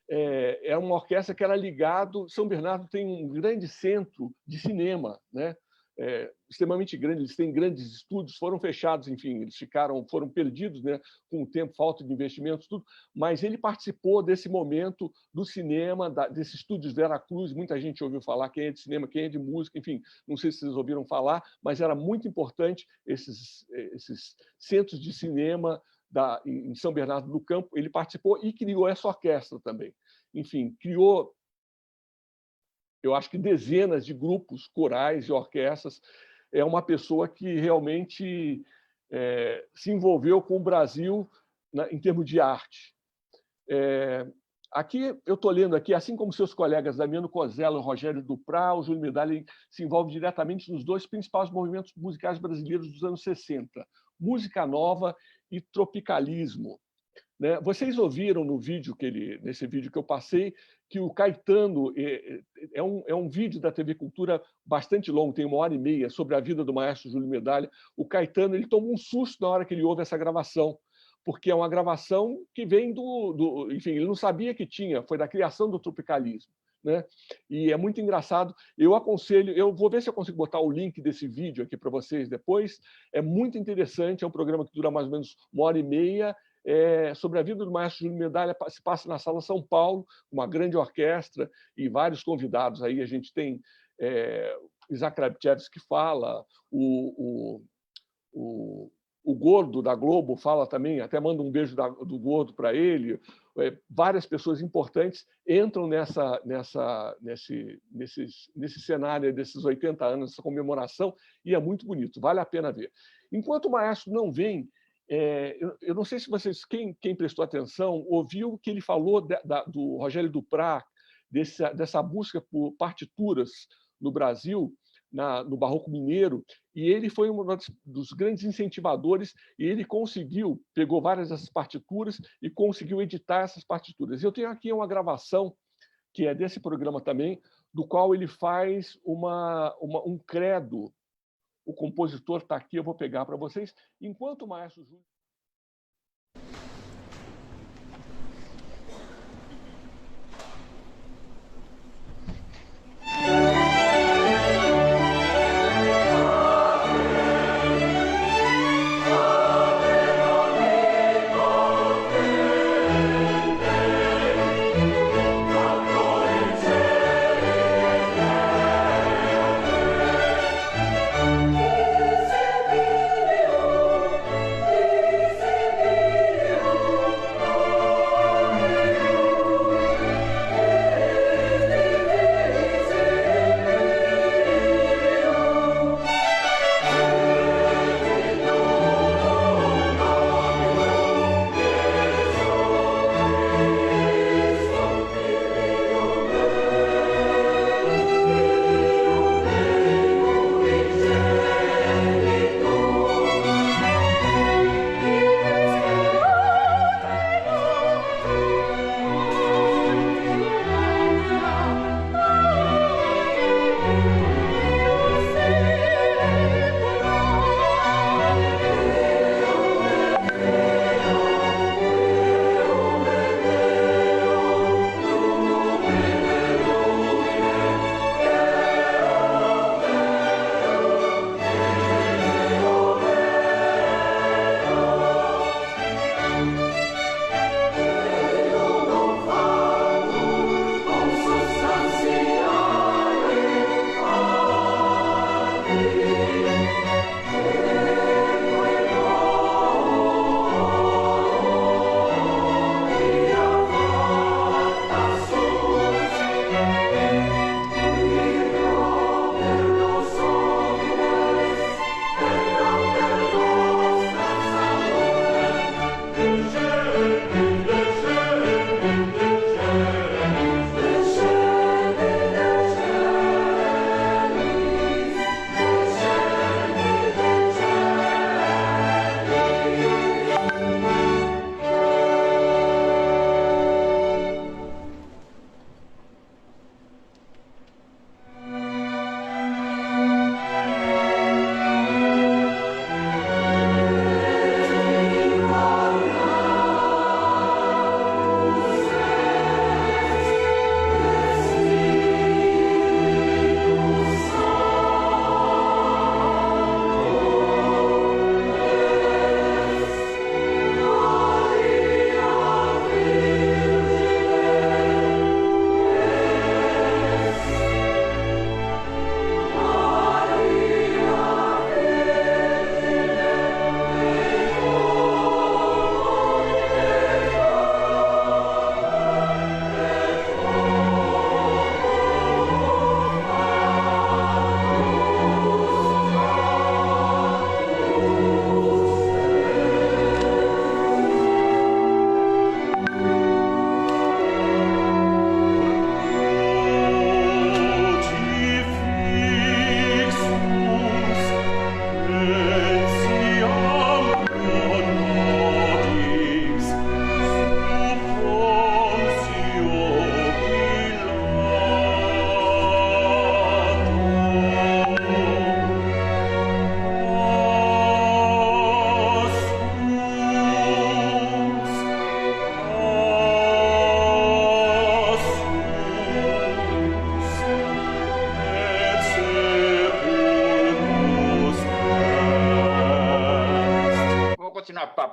É uma orquestra que era ligado... São Bernardo tem um grande centro de cinema, né? Extremamente grande, eles têm grandes estúdios, foram fechados, enfim, eles foram perdidos, né, com o tempo, falta de investimentos, tudo, mas ele participou desse momento do cinema, desses estúdios Veracruz, muita gente ouviu falar, quem é de cinema, quem é de música, enfim, não sei se vocês ouviram falar, mas era muito importante esses centros de cinema em São Bernardo do Campo. Ele participou e criou essa orquestra também. Enfim, criou, eu acho que dezenas de grupos corais e orquestras. É uma pessoa que realmente se envolveu com o Brasil em termos de arte. Aqui eu estou lendo aqui, assim como seus colegas Damiano Cozella e Rogério Duprá, o Júlio Medalha se envolve diretamente nos dois principais movimentos musicais brasileiros dos anos 60, música nova e tropicalismo. Né? Vocês ouviram no vídeo nesse vídeo que eu passei, que o Caetano é um vídeo da TV Cultura bastante longo, tem 1h30, sobre a vida do maestro Júlio Medalha. O Caetano ele toma um susto na hora que ele ouve essa gravação, porque é uma gravação que vem enfim, ele não sabia que tinha, foi da criação do tropicalismo. Né? E é muito engraçado. Eu aconselho, eu vou ver se eu consigo botar o link desse vídeo aqui para vocês depois. É muito interessante, é um programa que dura mais ou menos 1h30, sobre a vida do maestro Júlio Medalha, se passa na Sala São Paulo, uma grande orquestra e vários convidados. Aí a gente tem Isaac Krabchevsky que fala, o Gordo da Globo fala também, até manda um beijo do Gordo para ele. Várias pessoas importantes entram nesse cenário desses 80 anos, essa comemoração, e é muito bonito, vale a pena ver. Enquanto o maestro não vem, eu não sei se vocês, quem prestou atenção, ouviu que ele falou do Rogério Duprá, dessa busca por partituras no Brasil, no Barroco Mineiro, e ele foi um dos grandes incentivadores, e ele pegou várias dessas partituras e conseguiu editar essas partituras. Eu tenho aqui uma gravação, que é desse programa também, do qual ele faz um credo. O compositor está aqui, eu vou pegar para vocês. Enquanto o maestro Júlio...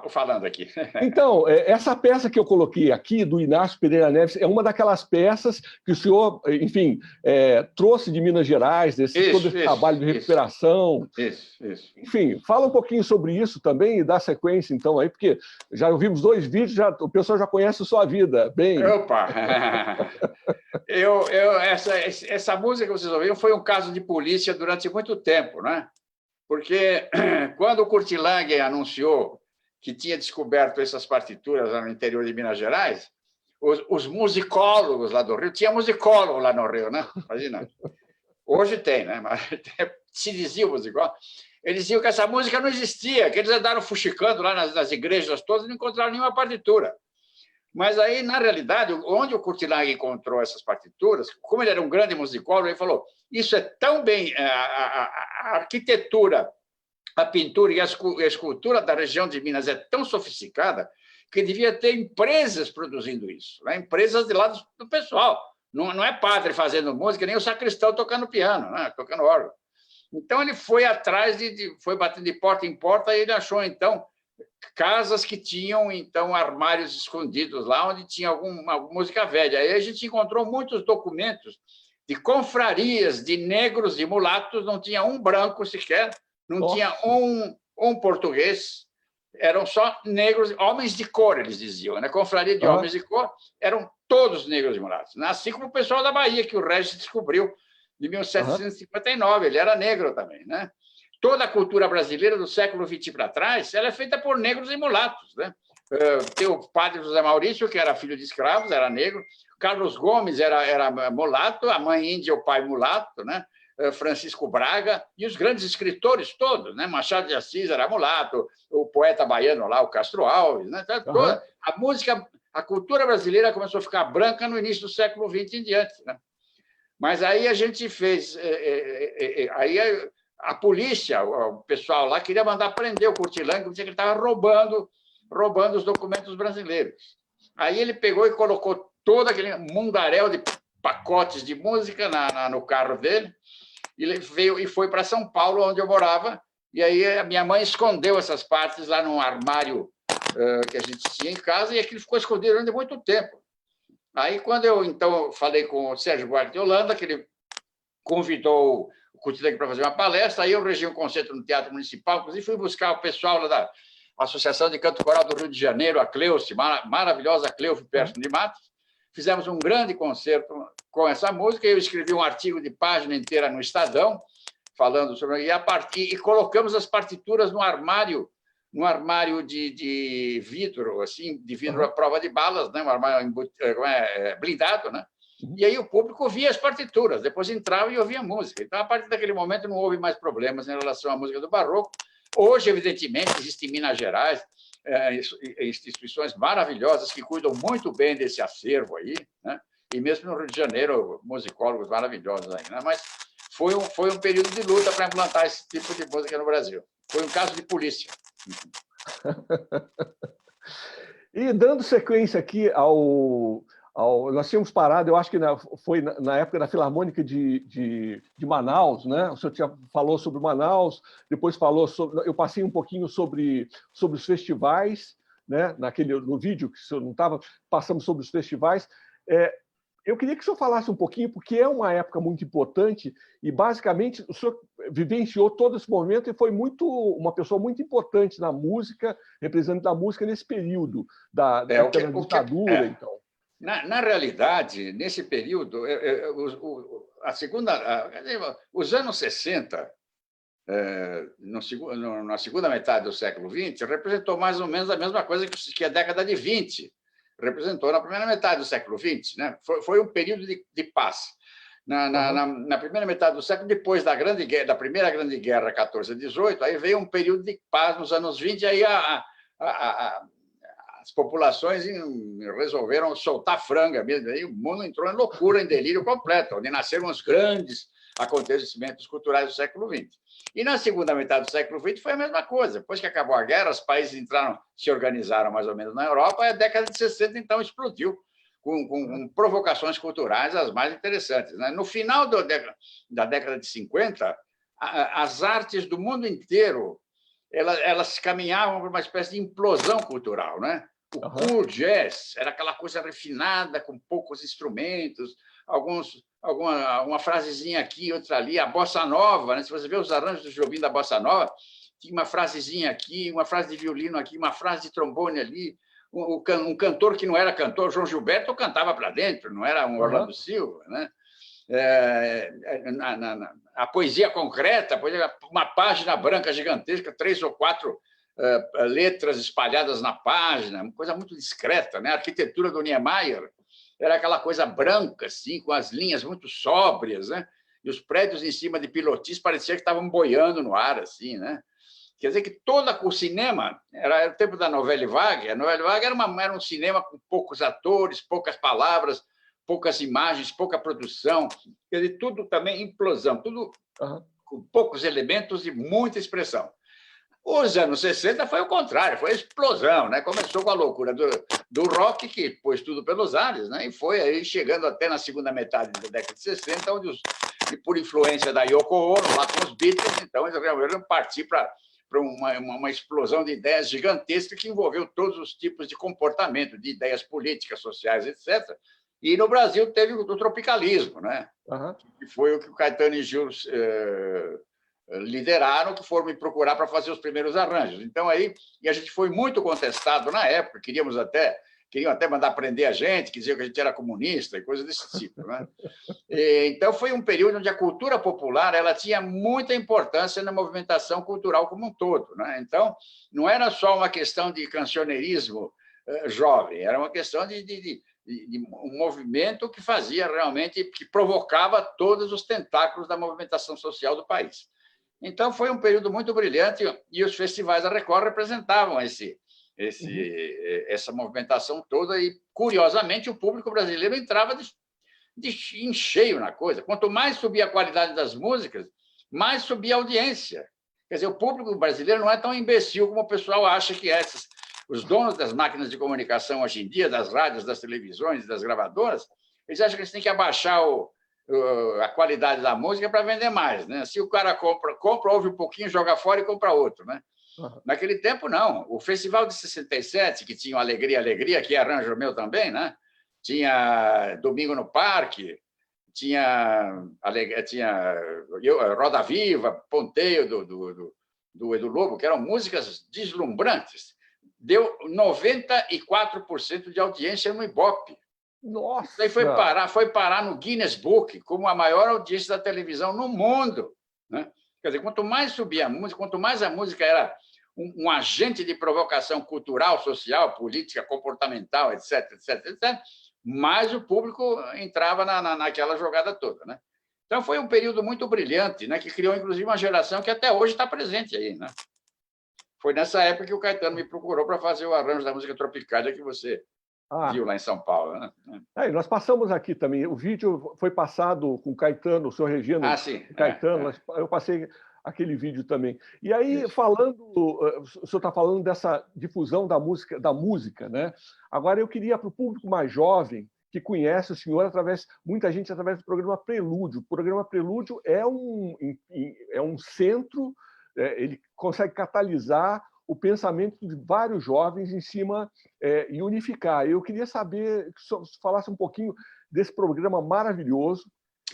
falando aqui. Então, essa peça que eu coloquei aqui, do Inácio Pereira Neves, é uma daquelas peças que o senhor, enfim, trouxe de Minas Gerais, todo esse trabalho de recuperação. Isso. Enfim, fala um pouquinho sobre isso também e dá sequência, então, aí, porque já ouvimos 2 vídeos, o pessoal já conhece a sua vida, bem... Opa! Essa música que vocês ouviram foi um caso de polícia durante muito tempo, né? Porque quando o Kurt Lang anunciou que tinha descoberto essas partituras lá no interior de Minas Gerais, os musicólogos lá do Rio, tinha musicólogo lá no Rio, né? Imagina. Hoje tem, né? Mas se dizia musicólogo. Eles diziam que essa música não existia, que eles andaram fuxicando lá nas igrejas todas e não encontraram nenhuma partitura. Mas aí, na realidade, onde o Kurt Lang encontrou essas partituras, como ele era um grande musicólogo, ele falou: isso é tão bem... A arquitetura, a pintura e a escultura da região de Minas é tão sofisticada que devia ter empresas produzindo isso, né? Empresas de lá do pessoal. Não é padre fazendo música, nem o sacristão tocando piano, né? Tocando órgão. Então, ele foi atrás, foi batendo de porta em porta, e ele achou, então, casas que tinham, então, armários escondidos lá, onde tinha alguma música velha. Aí a gente encontrou muitos documentos de confrarias de negros e mulatos, não tinha um branco sequer, não tinha um português, eram só negros, homens de cor, eles diziam, né? Confraria de homens de cor, eram todos negros e mulatos. Assim como o pessoal da Bahia, que o Regis descobriu de 1759, ele era negro também, né? Toda a cultura brasileira do século XX para trás, ela é feita por negros e mulatos, né? Tem o padre José Maurício, que era filho de escravos, era negro. Carlos Gomes era mulato, a mãe índia, o pai mulato, né? Francisco Braga, e os grandes escritores todos, né? Machado de Assis era mulato, o poeta baiano lá, o Castro Alves, né? Toda a música, a cultura brasileira começou a ficar branca no início do século XX em diante, né? Mas aí a gente fez... Aí a polícia, o pessoal lá, queria mandar prender o Kurt Lang, porque ele estava roubando os documentos brasileiros. Aí ele pegou e colocou todo aquele mundaréu de pacotes de música no carro dele, e ele veio e foi para São Paulo, onde eu morava, e aí a minha mãe escondeu essas partes lá num armário que a gente tinha em casa, e aquilo ficou escondido durante muito tempo. Aí, quando eu, então, falei com o Sérgio Buarque de Holanda, que ele convidou o Kurt Lang para fazer uma palestra, aí eu regi um concerto no Teatro Municipal, inclusive fui buscar o pessoal lá da Associação de Canto Coral do Rio de Janeiro, a Cleuce, maravilhosa Cleuce Persson de Matos. Fizemos um grande concerto com essa música, eu escrevi um artigo de página inteira no Estadão, falando sobre... E colocamos as partituras no armário de vidro, assim, de vidro à prova de balas, né? Um armário blindado, né? E aí o público via as partituras, depois entrava e ouvia a música. Então, a partir daquele momento, não houve mais problemas em relação à música do barroco. Hoje, evidentemente, existem em Minas Gerais instituições maravilhosas que cuidam muito bem desse acervo aí, né? E mesmo no Rio de Janeiro, musicólogos maravilhosos aí, né? Mas foi um período de luta para implantar esse tipo de música no Brasil. Foi um caso de polícia. E dando sequência aqui nós tínhamos parado, eu acho que foi na época da Filarmônica de Manaus, né? O senhor falou sobre Manaus, depois falou sobre... Eu passei um pouquinho sobre os festivais, né? No vídeo que o senhor não estava, passamos sobre os festivais. Eu queria que o senhor falasse um pouquinho, porque é uma época muito importante e, basicamente, o senhor vivenciou todo esse momento e foi uma pessoa muito importante na música, representante da música nesse período da ditadura, então. Na realidade, nesse período, os anos 60, na segunda metade do século XX, representou mais ou menos a mesma coisa que a década de 20 representou na primeira metade do século XX, né? Foi um período de paz. Na primeira metade do século, depois da primeira Grande Guerra, 14 a 18, aí veio um período de paz nos anos 20, aí as populações resolveram soltar franga mesmo, aí o mundo entrou em loucura, em delírio completo, onde nasceram os grandes acontecimentos culturais do século XX. E na segunda metade do século XX foi a mesma coisa. Depois que acabou a guerra, os países se organizaram mais ou menos na Europa, e a década de 60, então, explodiu, com provocações culturais as mais interessantes, né? No final da década de 50, as artes do mundo inteiro elas caminhavam para uma espécie de implosão cultural, né? O cool jazz era aquela coisa refinada, com poucos instrumentos, alguma frasezinha aqui, outra ali. A bossa nova, né? Se você vê os arranjos do Jobim da bossa nova, tinha uma frasezinha aqui, uma frase de violino aqui, uma frase de trombone ali. Um cantor que não era cantor, João Gilberto, cantava para dentro, não era um Orlando Silva, né? A poesia concreta, uma página branca gigantesca, 3 ou 4 letras espalhadas na página, uma coisa muito discreta, né? A arquitetura do Niemeyer era aquela coisa branca, assim, com as linhas muito sóbrias, né? E os prédios em cima de pilotis parecia que estavam boiando no ar, assim, né? Quer dizer que o cinema era o tempo da Nouvelle Vague. A Nouvelle Vague era um cinema com poucos atores, poucas palavras, poucas imagens, pouca produção. Quer dizer, tudo também implosão, tudo com poucos elementos e muita expressão. Os anos 60 foi o contrário, foi a explosão, né? Começou com a loucura do rock, que pôs tudo pelos ares, né? E foi aí chegando até na segunda metade da década de 60, onde e por influência da Yoko Ono, lá com os Beatles, então eles resolveram partir para uma explosão de ideias gigantesca que envolveu todos os tipos de comportamento, de ideias políticas, sociais, etc. E no Brasil teve o tropicalismo, né? Que foi o que o Caetano e Gil lideraram, que foram me procurar para fazer os primeiros arranjos. Então, aí, e a gente foi muito contestado na época, queriam até mandar prender a gente, que diziam que a gente era comunista e coisas desse tipo, né? Então, foi um período onde a cultura popular ela tinha muita importância na movimentação cultural como um todo, né? Então, não era só uma questão de cancioneirismo jovem, era uma questão de um movimento que fazia realmente, que provocava todos os tentáculos da movimentação social do país. Então, foi um período muito brilhante e os festivais da Record representavam essa movimentação toda e, curiosamente, o público brasileiro entrava em cheio na coisa. Quanto mais subia a qualidade das músicas, mais subia a audiência. Quer dizer, o público brasileiro não é tão imbecil como o pessoal acha que é. Os donos das máquinas de comunicação hoje em dia, das rádios, das televisões, das gravadoras, eles acham que eles têm que abaixar a qualidade da música para vender mais, né? Se o cara compra, ouve um pouquinho, joga fora e compra outro, né? Naquele tempo, não. O Festival de 67, que tinha o Alegria, Alegria, que é arranjo meu também, né? Tinha Domingo no Parque, tinha Roda Viva, Ponteio do Edu Lobo, que eram músicas deslumbrantes. Deu 94% de audiência no Ibope. Nossa! Isso aí foi parar no Guinness Book como a maior audiência da televisão no mundo, né? Quer dizer, quanto mais subia a música, quanto mais a música era um agente de provocação cultural, social, política, comportamental, etc., mais o público entrava naquela jogada toda, né? Então, foi um período muito brilhante, né? Que criou, inclusive, uma geração que até hoje está presente aí, né? Foi nessa época que o Caetano me procurou para fazer o arranjo da música Tropicália que você viu lá em São Paulo, né? Nós passamos aqui também. O vídeo foi passado com o Caetano, o senhor Regino. Sim. Caetano, eu passei aquele vídeo também. E aí, o senhor está falando dessa difusão da música, né? Agora, eu queria, para o público mais jovem, que conhece o senhor, muita gente através do programa Prelúdio. O programa Prelúdio é um centro, ele consegue catalisar o pensamento de vários jovens em cima e unificar. Eu queria saber que o senhor falasse um pouquinho desse programa maravilhoso.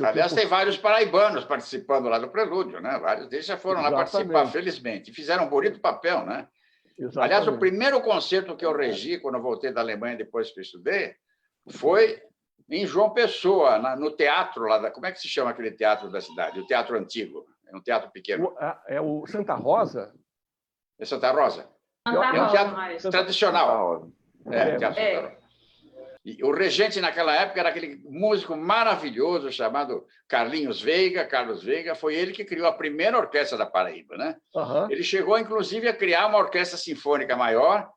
Aliás, tem vários paraibanos participando lá do Prelúdio, né? Vários deles já foram lá participar, felizmente. E fizeram um bonito papel, né? Exatamente. Aliás, o primeiro concerto que eu regi, quando eu voltei da Alemanha, depois que eu estudei, foi em João Pessoa, no teatro lá como é que se chama aquele teatro da cidade? O Teatro Antigo. É um teatro pequeno. É o Santa Rosa? É Santa Rosa? É um teatro tradicional. Teatro Santa Rosa. E o regente naquela época era aquele músico maravilhoso chamado Carlos Veiga, foi ele que criou a primeira orquestra da Paraíba, né? Ele chegou, inclusive, a criar uma orquestra sinfônica maior.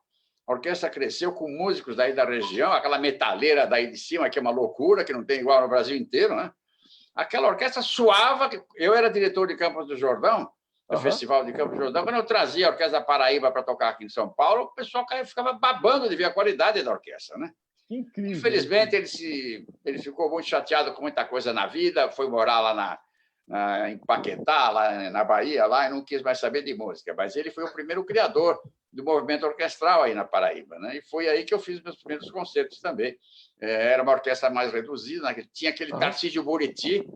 A orquestra cresceu com músicos daí da região, aquela metaleira daí de cima, que é uma loucura, que não tem igual no Brasil inteiro, né? Aquela orquestra suava. Eu era diretor de Campos do Jordão, do Festival de Campos do Jordão. Quando eu trazia a Orquestra da Paraíba para tocar aqui em São Paulo, o pessoal ficava babando de ver a qualidade da orquestra, né? Incrível. Infelizmente, ele ficou muito chateado com muita coisa na vida, foi morar lá em Paquetá, lá na Bahia, lá, e não quis mais saber de música. Mas ele foi o primeiro criador do movimento orquestral aí na Paraíba, né? E foi aí que eu fiz meus primeiros concertos também. Era uma orquestra mais reduzida, né? Tinha aquele Tarcísio Buriti,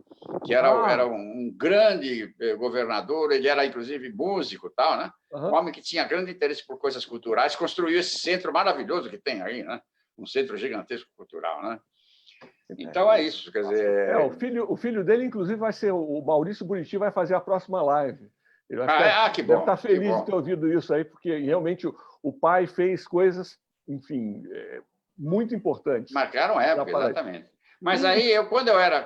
que era um grande governador, ele era, inclusive, músico e tal, né? Um homem que tinha grande interesse por coisas culturais, construiu esse centro maravilhoso que tem aí, né? Um centro gigantesco cultural, né? Então é isso, quer dizer... o filho dele, inclusive, vai ser o Maurício Buriti, vai fazer a próxima live. Ele vai que bom. Deve estar feliz de ter ouvido isso aí, porque realmente o pai fez coisas, enfim, muito importantes. Marcaram época, exatamente. Mas aí, quando eu era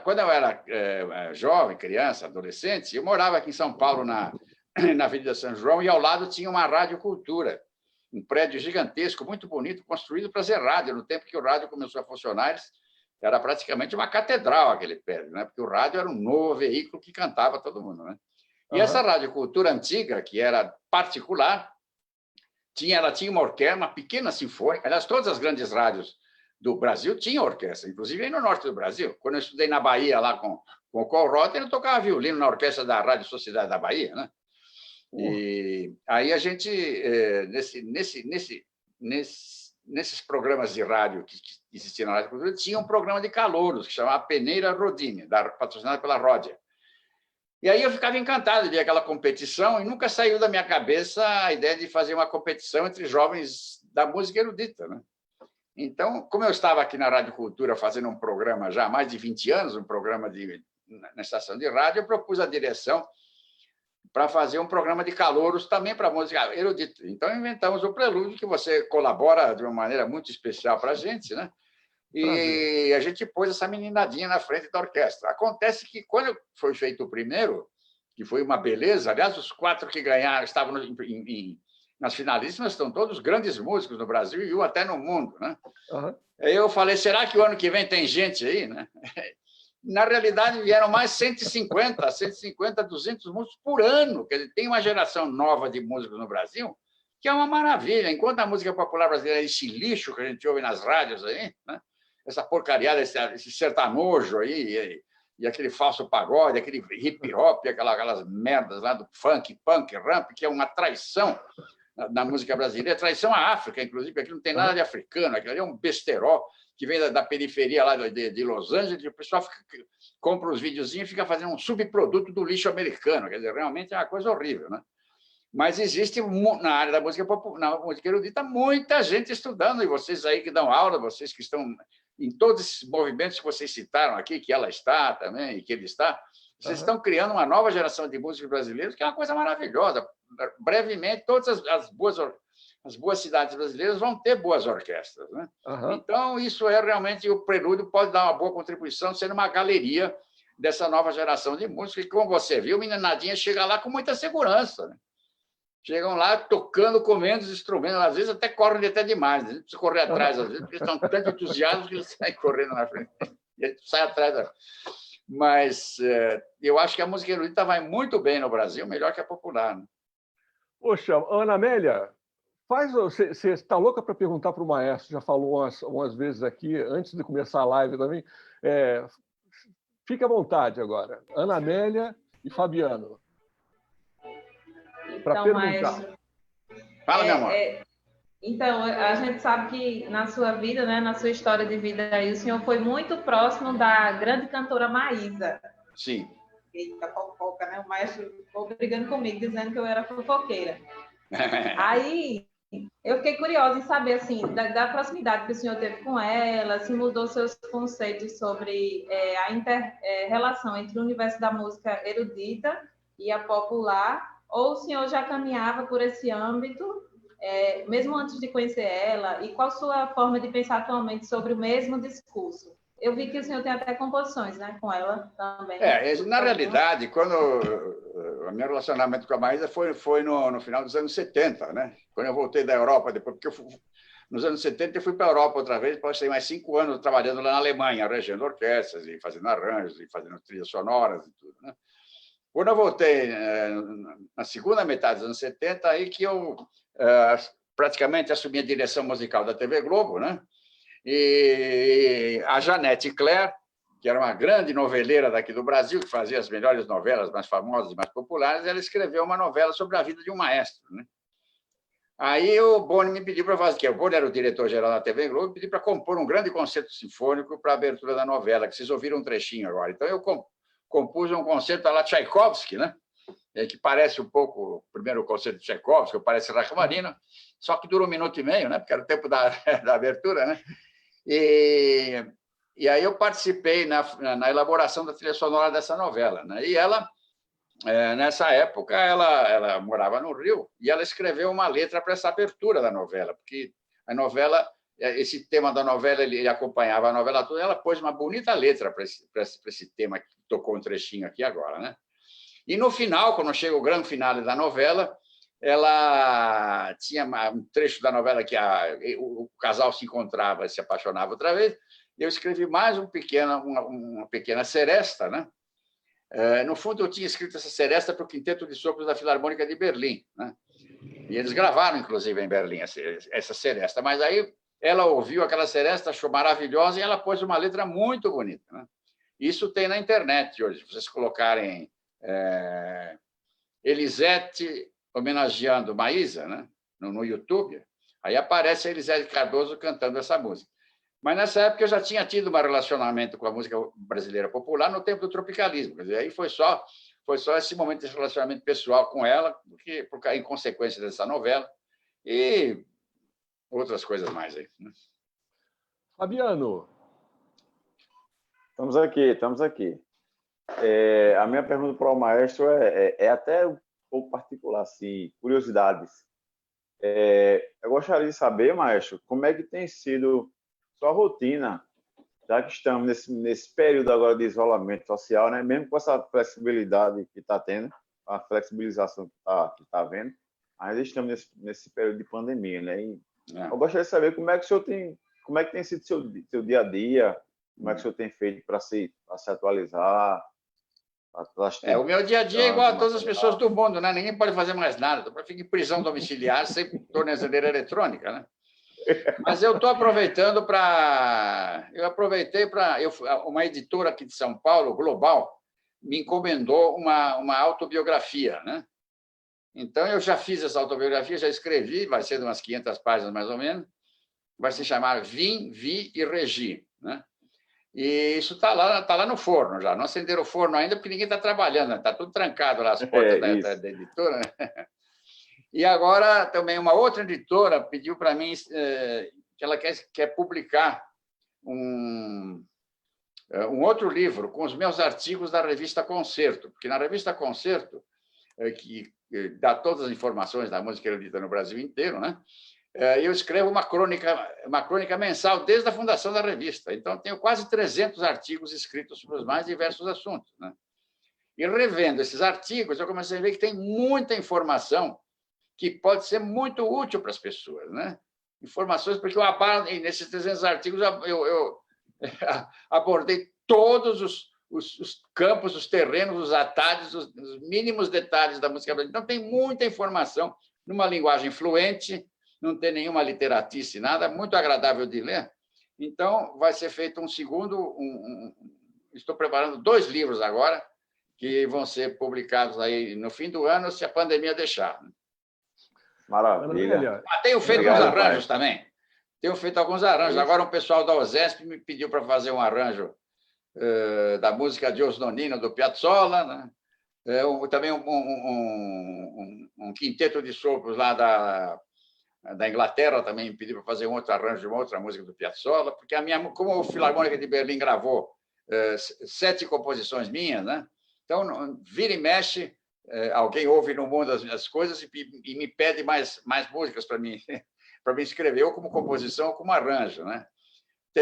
jovem, criança, adolescente, eu morava aqui em São Paulo, na Avenida São João, e ao lado tinha uma Rádio Cultura, um prédio gigantesco, muito bonito, construído para ser rádio. No tempo que o rádio começou a funcionar, era praticamente uma catedral aquele prédio, né? Porque o rádio era um novo veículo que cantava todo mundo, né? E essa Rádio Cultura antiga, que era particular, ela tinha uma orquestra, uma pequena sinfônica. Aliás, todas as grandes rádios do Brasil tinham orquestra, inclusive aí no norte do Brasil. Quando eu estudei na Bahia, lá com o Col Rotter, ele tocava violino na orquestra da Rádio Sociedade da Bahia, né? E aí a gente, nesses programas de rádio que existiam na Rádio Cultura, tinha um programa de calouros, que chamava Peneira Rodine, patrocinado pela Ródia. E aí eu ficava encantado de ver aquela competição e nunca saiu da minha cabeça a ideia de fazer uma competição entre jovens da música erudita, né? Então, como eu estava aqui na Rádio Cultura fazendo um programa já há mais de 20 anos, um programa na estação de rádio, eu propus à direção para fazer um programa de calouros também para música erudita. Então, inventamos o Prelúdio, que você colabora de uma maneira muito especial para a gente, né? E a gente pôs essa meninadinha na frente da orquestra. Acontece que, quando foi feito o primeiro, que foi uma beleza, aliás, os 4 que ganharam estavam nas finalíssimas, estão todos grandes músicos no Brasil e até no mundo, né? Aí eu falei, será que o ano que vem tem gente aí, né? Na realidade, vieram mais 150, 200 músicos por ano. Quer dizer, tem uma geração nova de músicos no Brasil que é uma maravilha. Enquanto a música popular brasileira é esse lixo que a gente ouve nas rádios aí, né? Essa porcariada, esse sertanojo aí, e aquele falso pagode, aquele hip-hop, aquelas merdas lá do funk, punk, ramp, que é uma traição na música brasileira, traição à África, inclusive, aquilo não tem nada de africano, aquilo ali é um besterol que vem da periferia lá de Los Angeles, e o pessoal compra os videozinhos e fica fazendo um subproduto do lixo americano, quer dizer, realmente é uma coisa horrível, né? Mas existe, na área da música popular, na música erudita, muita gente estudando, e vocês aí que dão aula, vocês que estão em todos esses movimentos que vocês citaram aqui, que ela está também, e que ele está, vocês estão criando uma nova geração de músicos brasileiros, que é uma coisa maravilhosa. Brevemente, todas as boas cidades brasileiras vão ter boas orquestras, né? Então, isso é realmente, o Prelúdio pode dar uma boa contribuição, sendo uma galeria dessa nova geração de músicos, e como você viu, meninadinha chega lá com muita segurança, né? Chegam lá tocando, comendo os instrumentos, às vezes até correm até demais, né? A gente precisa correr atrás, às vezes, porque estão tanto entusiasmados que eles saem correndo na frente. E a gente sai atrás. Mas eu acho que a música erudita vai muito bem no Brasil, melhor que a popular, né? Poxa, Ana Amélia, você está louca para perguntar para o maestro, já falou umas vezes aqui, antes de começar a live também. Fique à vontade agora. Ana Amélia e Fabiano. Para perguntar. Maestro, fala, meu amor. Então, a gente sabe que na sua vida, né, na sua história de vida, aí, o senhor foi muito próximo da grande cantora Maísa. Sim. Eita, fofoca, né? O maestro ficou brigando comigo, dizendo que eu era fofoqueira. Aí, eu fiquei curiosa em saber, assim, da proximidade que o senhor teve com ela, se mudou seus conceitos sobre a relação entre o universo da música erudita e a popular, ou o senhor já caminhava por esse âmbito, mesmo antes de conhecer ela, e qual a sua forma de pensar atualmente sobre o mesmo discurso? Eu vi que o senhor tem até composições, né, com ela também. Na realidade, quando o meu relacionamento com a Maísa foi no final dos anos 70, né? Quando eu voltei da Europa, depois, porque nos anos 70 eu fui para a Europa outra vez, passei mais 5 anos trabalhando lá na Alemanha, regendo orquestras, e fazendo arranjos, e fazendo trilhas sonoras e tudo, né? Quando eu voltei na segunda metade dos anos 70, aí que eu praticamente assumi a direção musical da TV Globo, né? E a Janete Claire que era uma grande noveleira daqui do Brasil, que fazia as melhores novelas, mais famosas e mais populares, ela escreveu uma novela sobre a vida de um maestro, né? Aí o Boni me pediu para fazer, que o Boni era o diretor-geral da TV Globo, pediu para compor um grande concerto sinfônico para a abertura da novela, que vocês ouviram um trechinho agora. Então, eu compus um concerto à la Tchaikovsky, né? Que parece um pouco o primeiro concerto de Tchaikovsky, parece Rachmaninoff, só que dura 1 minuto e meio, né? Porque era o tempo da abertura, né? E aí eu participei na elaboração da trilha sonora dessa novela, né? E ela, nessa época, ela morava no Rio e ela escreveu uma letra para essa abertura da novela, porque a novela, esse tema da novela, ele acompanhava a novela toda, ela pôs uma bonita letra para esse tema que tocou um trechinho aqui agora, né? E no final, quando chega o grande finale da novela, ela tinha um trecho da novela que o casal se encontrava e se apaixonava outra vez, e eu escrevi mais uma pequena seresta, né? No fundo, eu tinha escrito essa seresta para o Quinteto de Sopros da Filarmônica de Berlim, né? E eles gravaram, inclusive, em Berlim, essa seresta. Mas aí ela ouviu aquela seresta, achou maravilhosa, e ela pôs uma letra muito bonita, né? Isso tem na internet hoje. Se vocês colocarem Elisete homenageando Maísa, né? No YouTube, aí aparece a Elisete Cardoso cantando essa música. Mas nessa época eu já tinha tido um relacionamento com a música brasileira popular no tempo do tropicalismo. Quer dizer, aí foi só esse momento de relacionamento pessoal com ela, em consequência dessa novela, e outras coisas mais aí, né? Fabiano. Estamos aqui. A minha pergunta para o maestro é até um pouco particular, assim, curiosidades. Eu gostaria de saber, maestro, como é que tem sido sua rotina, já que estamos nesse período agora de isolamento social, né? Mesmo com essa flexibilidade que está tendo, a flexibilização que está havendo, ainda estamos nesse período de pandemia, né? Eu gostaria de saber como é que tem sido seu dia a dia, como é que o senhor tem feito para se atualizar. O meu dia a dia é igual a todas as pessoas do mundo, né? Ninguém pode fazer mais nada, para ficar em prisão domiciliar sem tornezeleira eletrônica, né? Mas eu estou aproveitando para... Uma editora aqui de São Paulo, Global, me encomendou uma autobiografia, né? Então, eu já fiz essa autobiografia, já escrevi, vai ser de umas 500 páginas, mais ou menos. Vai se chamar Vim, Vi e Regi, né? E isso está lá no forno já. Não acenderam o forno ainda, porque ninguém está trabalhando, né? Está tudo trancado lá, as portas da editora, né? E agora também uma outra editora pediu para mim que ela quer publicar um outro livro com os meus artigos da revista Concerto, porque na revista Concerto, que dá todas as informações da música erudita no Brasil inteiro, né? Eu escrevo uma crônica mensal desde a fundação da revista. Então, tenho quase 300 artigos escritos sobre os mais diversos assuntos, né? E revendo esses artigos, eu comecei a ver que tem muita informação que pode ser muito útil para as pessoas, né? Informações, porque nesses 300 artigos eu abordei todos os campos, os terrenos, os atalhos, os mínimos detalhes da música brasileira. Então, tem muita informação numa linguagem fluente, não tem nenhuma literatice, nada, muito agradável de ler. Então, vai ser feito um segundo... Estou preparando 2 livros agora, que vão ser publicados aí no fim do ano, se a pandemia deixar. Maravilha. Tenho feito alguns arranjos também. Tenho feito alguns arranjos. Agora, um pessoal da OSESP me pediu para fazer um arranjo da música Dios Nonino, do Piazzolla, né? Também um quinteto de sopros lá da Inglaterra também me pediu para fazer um outro arranjo de uma outra música do Piazzolla, porque como a Filarmônica de Berlim gravou 7 composições minhas, né? Então, vira e mexe, alguém ouve no mundo as coisas e me pede mais músicas para mim escrever, ou como composição, ou como arranjo, né?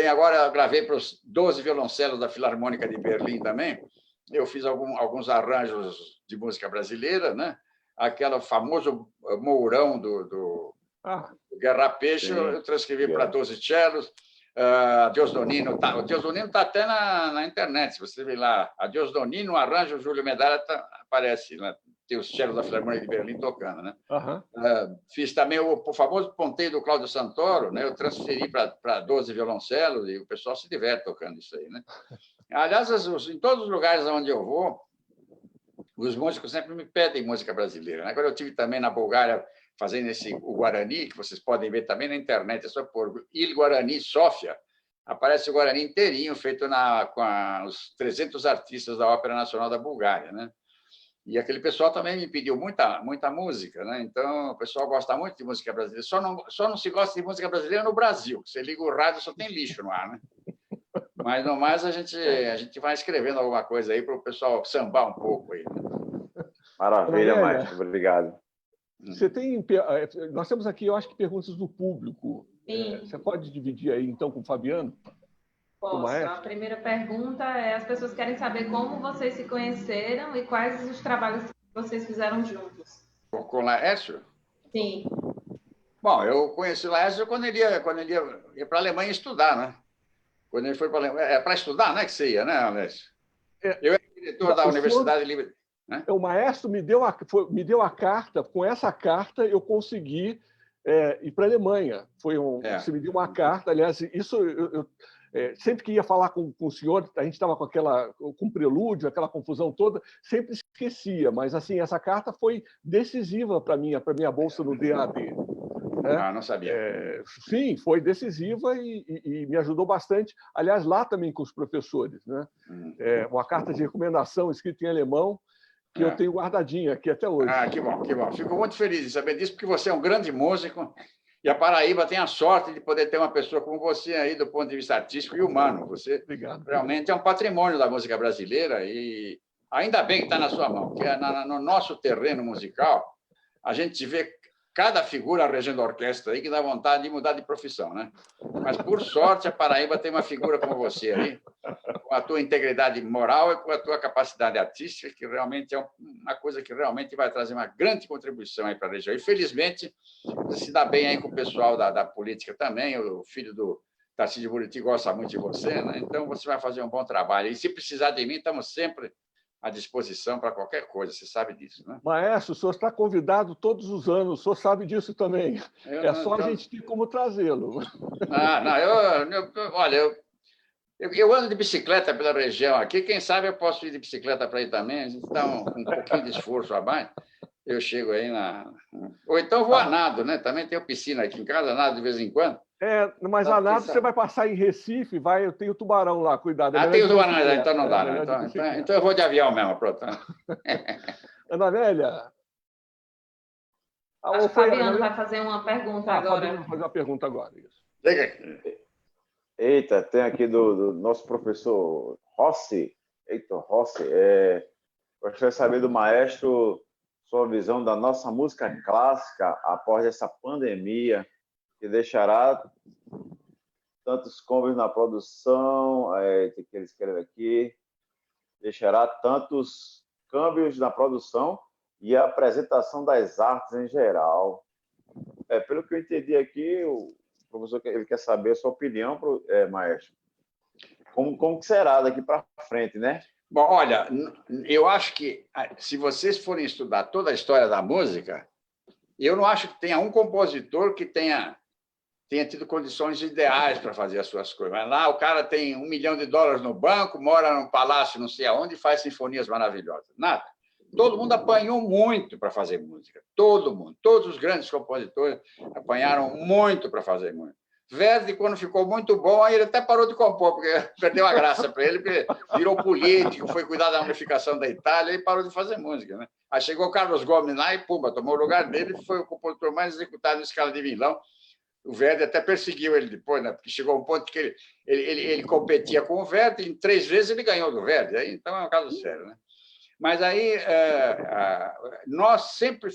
Agora, gravei para os 12 violoncelos da Filarmônica de Berlim também. Eu fiz alguns arranjos de música brasileira, né? Aquele famoso Mourão do Guerra Peixe, eu transcrevi para 12 cellos. Dios Nonino, o Dios Nonino está até na internet, se você ver lá, a Dios Nonino, arranjo, Júlio Medalha, aparece, né? Tem os cellos da Filarmônica de Berlim tocando, né? Fiz também o famoso ponteio do Cláudio Santoro, né? Eu transferi para 12 violoncelos e o pessoal se diverte tocando isso aí, né? Aliás, em todos os lugares onde eu vou, os músicos sempre me pedem música brasileira. Agora, eu estive também na Bulgária fazendo o Guarani, que vocês podem ver também na internet, é só por Il Guarani Sofia. Aparece o Guarani inteirinho, feito com os 300 artistas da Ópera Nacional da Bulgária, né? E aquele pessoal também me pediu muita música, né? Então, o pessoal gosta muito de música brasileira. Só não se gosta de música brasileira no Brasil. Você liga o rádio, só tem lixo no ar, né? Mas, no mais, a gente vai escrevendo alguma coisa aí para o pessoal sambar um pouco aí. Né? Maravilha, Maestro. Obrigado. Você tem... Nós temos aqui, eu acho que perguntas do público. Sim. Você pode dividir aí, então, com o Fabiano? Posso. A primeira pergunta é: as pessoas querem saber como vocês se conheceram e quais os trabalhos que vocês fizeram juntos. Com o Laércio? Sim. Bom, eu conheci o Laércio quando ele ia para a Alemanha estudar, né? Quando ele foi para a Alemanha. É para estudar, né, que você ia, né, Laércio? Eu era diretor da Universidade Livre. Né? O Maestro me deu a carta, com essa carta eu consegui ir para a Alemanha. Você me deu uma carta, aliás, isso sempre que ia falar com o senhor, a gente estava com o prelúdio, aquela confusão toda, sempre esquecia, mas assim, essa carta foi decisiva para minha bolsa no DAD. Né? Ah, não sabia. Sim, foi decisiva e me ajudou bastante. Aliás, lá também com os professores. Né? Uma carta de recomendação escrita em alemão, que eu tenho guardadinha aqui até hoje. Ah, que bom, que bom. Fico muito feliz de saber disso, porque você é um grande músico e a Paraíba tem a sorte de poder ter uma pessoa como você aí do ponto de vista artístico e humano. Você realmente é um patrimônio da música brasileira e ainda bem que está na sua mão, porque no nosso terreno musical a gente vê cada figura regendo a orquestra aí que dá vontade de mudar de profissão, né? Mas, por sorte, a Paraíba tem uma figura como você aí, com a tua integridade moral e com a tua capacidade artística, que realmente é uma coisa que realmente vai trazer uma grande contribuição aí para a região. E, felizmente, você se dá bem aí com o pessoal da política também, o filho do Tarcísio Buriti gosta muito de você, né? Então, você vai fazer um bom trabalho. E, se precisar de mim, estamos sempre à disposição para qualquer coisa, você sabe disso, né? Maestro, o senhor está convidado todos os anos, o senhor sabe disso também. A gente ter como trazê-lo. Olha, eu ando de bicicleta pela região aqui, quem sabe eu posso ir de bicicleta para aí também, a gente está com um pouquinho de esforço a mais, eu chego aí Ou então vou a nado, né? Também tenho piscina aqui em casa, nado de vez em quando. Mas a nada você vai passar em Recife, eu tenho tubarão lá, cuidado. Tem o tubarão, então não dá, né? Então eu vou de avião mesmo, pronto. Ana Nélia. Acho que o Fabiano vai fazer uma pergunta agora. Fabiano vai fazer uma pergunta agora, isso. Eita, tem aqui do nosso professor Rossi, Heitor Rossi. Gostaria de saber do maestro sua visão da nossa música clássica após essa pandemia, que deixará tantos câmbios na produção, que ele escreve aqui, deixará tantos câmbios na produção e a apresentação das artes em geral. Pelo que eu entendi aqui, o professor ele quer saber a sua opinião, maestro. Como que será daqui para frente, né? Bom, olha, eu acho que se vocês forem estudar toda a história da música, eu não acho que tenha um compositor que tenha tido condições ideais para fazer as suas coisas. Mas lá o cara tem $1 milhão no banco, mora num palácio não sei aonde e faz sinfonias maravilhosas. Nada. Todo mundo apanhou muito para fazer música. Todo mundo. Todos os grandes compositores apanharam muito para fazer música. Verdi, quando ficou muito bom, aí ele até parou de compor, porque perdeu a graça para ele, porque virou político, foi cuidar da unificação da Itália e parou de fazer música. Né? Aí chegou o Carlos Gomes lá e, pumba, tomou o lugar dele e foi o compositor mais executado em escala de Milão. O Verdi até perseguiu ele depois, né? Porque chegou um ponto que ele competia com o Verdi, e em 3 vezes ele ganhou do Verdi. Aí, então é um caso sério. Né? Mas aí nós sempre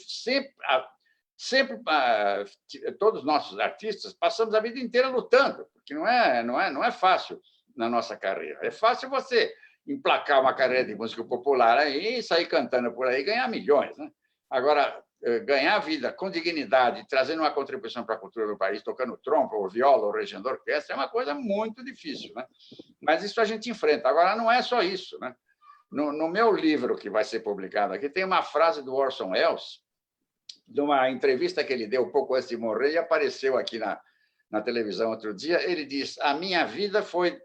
todos os nossos artistas passamos a vida inteira lutando, porque não é fácil na nossa carreira. É fácil você emplacar uma carreira de música popular aí, sair cantando por aí e ganhar milhões. Né? Agora, ganhar a vida com dignidade, trazendo uma contribuição para a cultura do país, tocando trompa, ou viola, ou regendo orquestra, é uma coisa muito difícil. Né? Mas isso a gente enfrenta. Agora, não é só isso. Né? No meu livro, que vai ser publicado aqui, tem uma frase do Orson Welles, de uma entrevista que ele deu um pouco antes de morrer, e apareceu aqui na televisão outro dia. Ele diz: a minha vida foi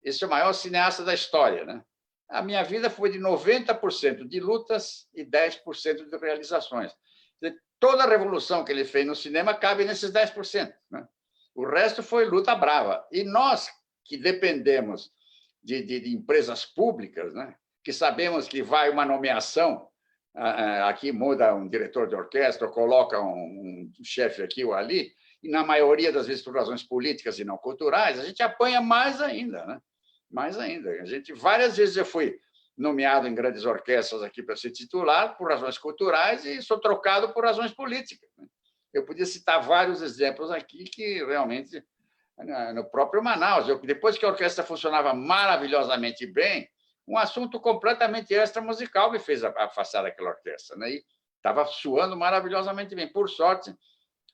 esse é o maior cineasta da história, né? A minha vida foi de 90% de lutas e 10% de realizações. Toda a revolução que ele fez no cinema cabe nesses 10%, né? O resto foi luta brava. E nós, que dependemos de empresas públicas, né? Que sabemos que vai uma nomeação, aqui muda um diretor de orquestra, coloca um chefe aqui ou ali, e na maioria das vezes por razões políticas e não culturais, a gente apanha mais ainda, né? Mais ainda. Várias vezes eu fui nomeado em grandes orquestras aqui para ser titular por razões culturais e sou trocado por razões políticas, né? Eu podia citar vários exemplos aqui que realmente, no próprio Manaus, depois que a orquestra funcionava maravilhosamente bem, um assunto completamente extramusical me fez afastar daquela orquestra, né? E estava suando maravilhosamente bem. Por sorte,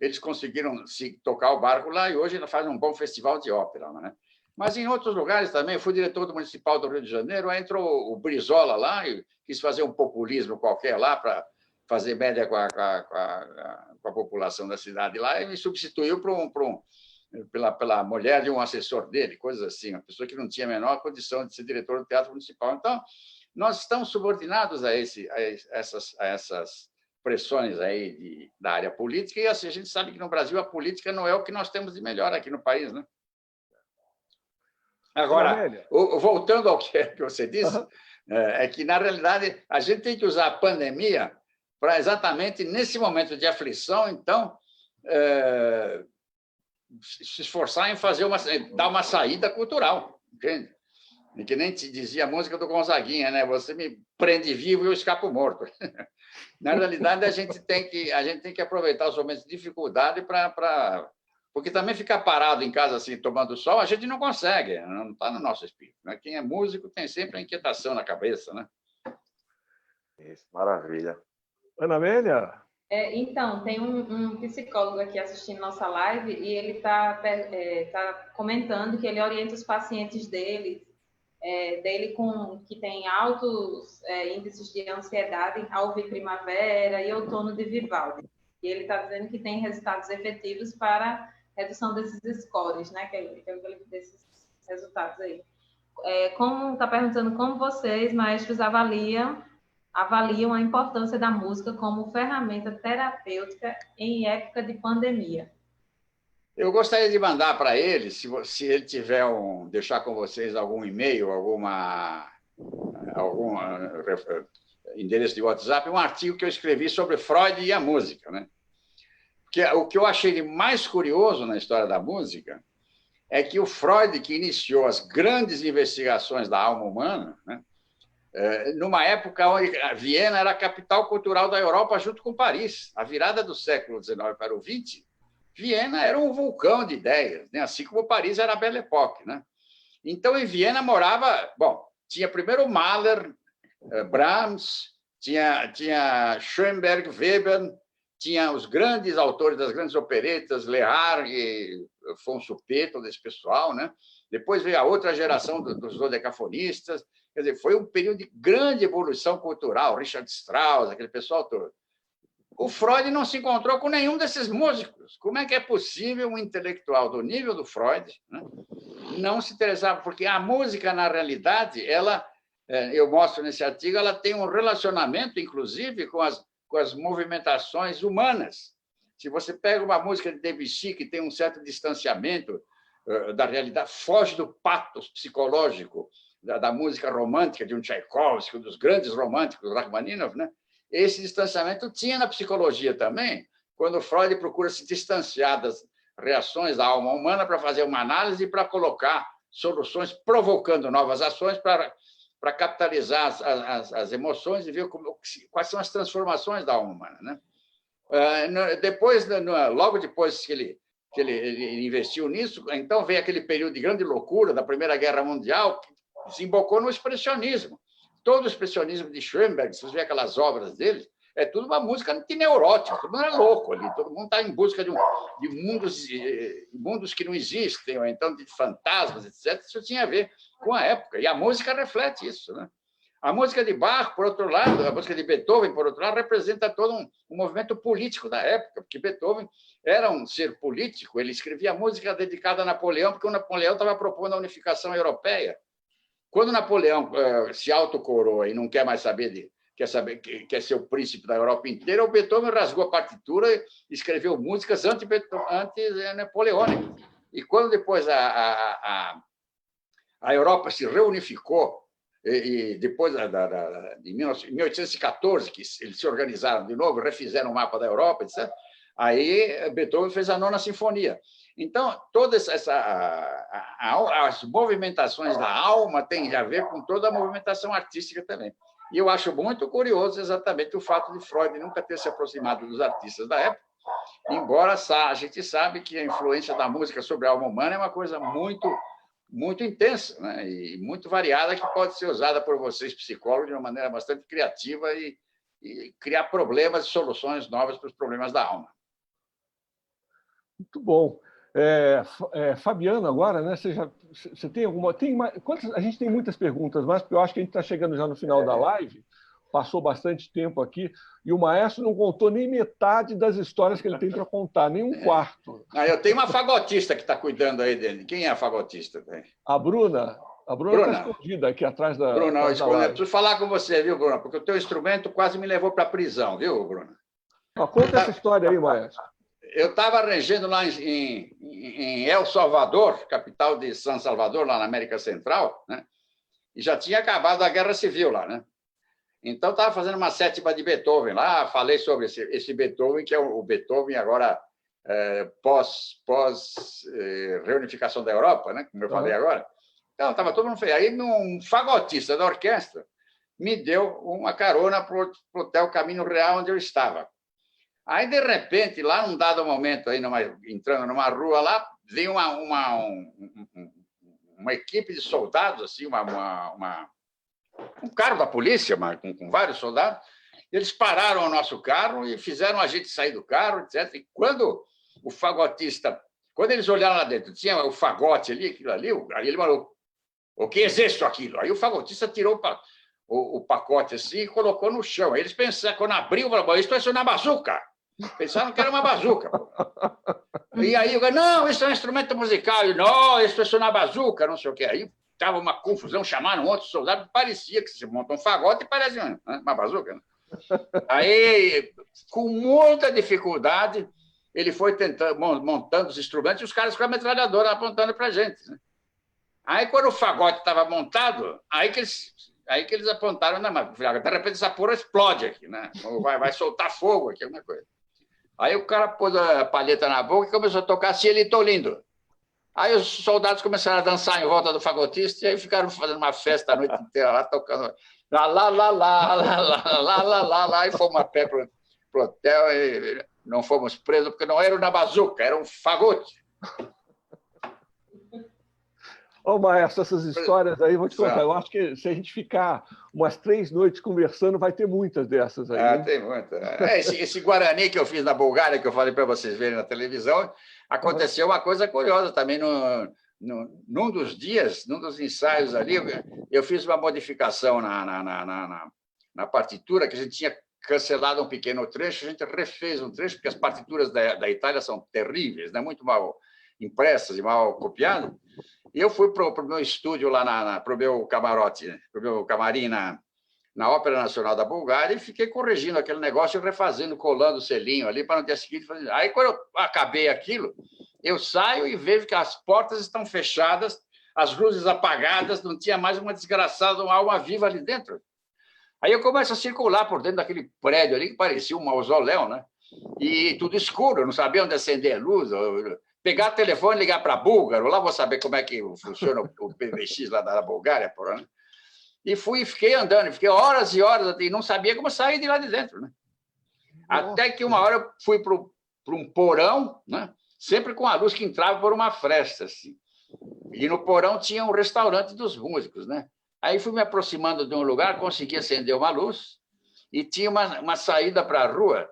eles conseguiram tocar o barco lá e hoje faz um bom festival de ópera, né? Mas em outros lugares também, eu fui diretor do Municipal do Rio de Janeiro, aí entrou o Brizola lá e quis fazer um populismo qualquer lá para fazer média com a população da cidade lá e me substituiu pela mulher de um assessor dele, coisas assim, uma pessoa que não tinha a menor condição de ser diretor do Teatro Municipal. Então, nós estamos subordinados a essas pressões aí da área política e assim, a gente sabe que no Brasil a política não é o que nós temos de melhor aqui no país, né? Agora, voltando ao que você disse, é que, na realidade, a gente tem que usar a pandemia para exatamente nesse momento de aflição, então, se esforçar em dar uma saída cultural, entende? E que nem te dizia a música do Gonzaguinha, né? Você me prende vivo e eu escapo morto. Na realidade, a gente tem que aproveitar os momentos de dificuldade porque também ficar parado em casa assim, tomando sol, a gente não consegue, não está no nosso espírito, né? Quem é músico tem sempre a inquietação na cabeça, né? Isso, maravilha. Ana Amélia? Então, tem um psicólogo aqui assistindo nossa live e ele tá comentando que ele orienta os pacientes dele que tem altos índices de ansiedade ao ouvir Primavera e Outono de Vivaldi. E ele está dizendo que tem resultados efetivos para redução desses scores, né? Desses resultados aí. Está perguntando como vocês, maestros, avaliam a importância da música como ferramenta terapêutica em época de pandemia. Eu gostaria de mandar para ele, se ele tiver deixar com vocês algum e-mail, algum endereço de WhatsApp, um artigo que eu escrevi sobre Freud e a música, né? Porque o que eu achei de mais curioso na história da música é que o Freud, que iniciou as grandes investigações da alma humana, né? Numa época onde Viena era a capital cultural da Europa junto com Paris. A virada do século XIX para o XX, Viena era um vulcão de ideias, né? Assim como Paris era a Belle Époque, né? Então, em Viena morava... Bom, tinha primeiro Mahler, Brahms, tinha Schoenberg, Weber, tinha os grandes autores das grandes operetas, Lehar e Afonso P, todo esse pessoal, né? Depois veio a outra geração dos dodecafonistas. Quer dizer, foi um período de grande evolução cultural, Richard Strauss, aquele pessoal todo. O Freud não se encontrou com nenhum desses músicos. Como é que é possível um intelectual do nível do Freud, né, não se interessar? Porque a música, na realidade, eu mostro nesse artigo, ela tem um relacionamento, inclusive, com as movimentações humanas. Se você pega uma música de Debussy, que tem um certo distanciamento da realidade, foge do patos psicológico da música romântica de um Tchaikovsky, dos grandes românticos, Rachmaninoff, né? Esse distanciamento tinha na psicologia também, quando Freud procura se distanciar das reações da alma humana para fazer uma análise e para colocar soluções, provocando novas ações para capitalizar as emoções e ver quais são as transformações da alma humana, né? Logo depois que ele investiu nisso, então veio aquele período de grande loucura da Primeira Guerra Mundial, que desembocou no expressionismo. Todo o expressionismo de Schoenberg, se você vê aquelas obras dele, é tudo uma música antineurótica, todo mundo é louco ali, todo mundo está em busca de mundos que não existem, ou então de fantasmas, etc. Isso tinha a ver com a época, e a música reflete isso, né? A música de Bach, por outro lado, a música de Beethoven, por outro lado, representa todo um movimento político da época, porque Beethoven era um ser político, ele escrevia música dedicada a Napoleão, porque o Napoleão estava propondo a unificação europeia. Quando Napoleão se autocoroa e não quer mais saber quer ser o príncipe da Europa inteira, o Beethoven rasgou a partitura e escreveu músicas anti-napoleônicas. E quando depois a Europa se reunificou, e depois de 1814, que eles se organizaram de novo, refizeram o mapa da Europa, etc., aí Beethoven fez a Nona Sinfonia. Então, todas as movimentações da alma têm a ver com toda a movimentação artística também. E eu acho muito curioso exatamente o fato de Freud nunca ter se aproximado dos artistas da época, embora a gente sabe que a influência da música sobre a alma humana é uma coisa muito intensa, né? E muito variada, que pode ser usada por vocês, psicólogos, de uma maneira bastante criativa e criar problemas e soluções novas para os problemas da alma. Muito bom. Fabiano, agora, né? Você tem alguma... a gente tem muitas perguntas, mas porque eu acho que a gente está chegando já no final da live, passou bastante tempo aqui, e o maestro não contou nem metade das histórias que ele tem para contar, nem um quarto. Eu tenho uma fagotista que está cuidando aí dele. Quem é a fagotista? A Bruna. A Bruna está escondida aqui atrás da... Bruna, eu preciso falar com você, viu, Bruna? Porque o teu instrumento quase me levou para a prisão, viu, Bruna? Conta essa história aí, maestro. Eu estava regendo lá em El Salvador, capital de San Salvador, lá na América Central, né? E já tinha acabado a Guerra Civil lá, né? Então, estava fazendo uma sétima de Beethoven lá, falei sobre esse Beethoven, que é o Beethoven agora pós-reunificação da Europa, né? Como eu falei agora. Então, estava todo mundo feio. Aí, um fagotista da orquestra me deu uma carona para o Hotel Caminho Real, onde eu estava. Aí, de repente, lá num dado momento, aí entrando numa rua lá, veio uma equipe de soldados, assim, um carro da polícia, com vários soldados. Eles pararam o nosso carro e fizeram a gente sair do carro, etc. E quando o fagotista, quando eles olharam lá dentro, tinha o fagote ali, aquilo ali, aí ele falou: o que é isso, aquilo? Aí o fagotista tirou o pacote assim e colocou no chão. Aí eles pensaram, quando abriu, falaram: isso é uma bazuca. Pensaram que era uma bazuca. E aí eu falei: não, isso é um instrumento musical. E, não, isso é uma bazuca, não sei o quê. Aí estava uma confusão, chamaram outro soldado, parecia que se monta um fagote e parece uma bazuca. Né? Aí, com muita dificuldade, ele foi montando os instrumentos e os caras com a metralhadora apontando para a gente. Né? Aí, quando o fagote estava montado, aí que eles apontaram, de repente essa porra explode aqui, né? Vai soltar fogo aqui, alguma coisa. Aí o cara pôs a palheta na boca e começou a tocar Cielito Lindo. Aí os soldados começaram a dançar em volta do fagotista e aí ficaram fazendo uma festa a noite inteira lá, tocando lá, lá, lá, lá, lá, lá, lá, lá, lá, lá, e fomos a pé pro hotel e não fomos presos porque não era uma bazuca, era um fagote. Ô, maestro, essas histórias aí, vou te contar. Eu acho que se a gente ficar umas 3 noites conversando, vai ter muitas dessas aí. Né? Tem muitas. Esse Guarani que eu fiz na Bulgária, que eu falei para vocês verem na televisão, aconteceu uma coisa curiosa também. Num dos dias, num dos ensaios ali, eu fiz uma modificação na partitura, que a gente tinha cancelado um pequeno trecho, a gente refez um trecho, porque as partituras da Itália são terríveis, né? Muito mal impressas e mal copiadas. E eu fui para o meu estúdio lá, para o meu camarote, para o meu camarim na Ópera Nacional da Bulgária, e fiquei corrigindo aquele negócio, refazendo, colando o selinho ali, para no dia seguinte fazer. Aí, quando eu acabei aquilo, eu saio e vejo que as portas estão fechadas, as luzes apagadas, não tinha mais uma desgraçada, uma alma viva ali dentro. Aí eu começo a circular por dentro daquele prédio ali, que parecia um mausoléu, né? E tudo escuro, eu não sabia onde acender a luz, pegar o telefone e ligar para Búlgaro, lá vou saber como é que funciona o PBX lá da Bulgária, porra, né? E fiquei andando, fiquei horas e horas, e não sabia como sair de lá de dentro, né? Até que uma hora eu fui para um porão, né? Sempre com a luz que entrava por uma fresta, assim. E no porão tinha um restaurante dos músicos, né? Aí fui me aproximando de um lugar, consegui acender uma luz, e tinha uma saída para a rua,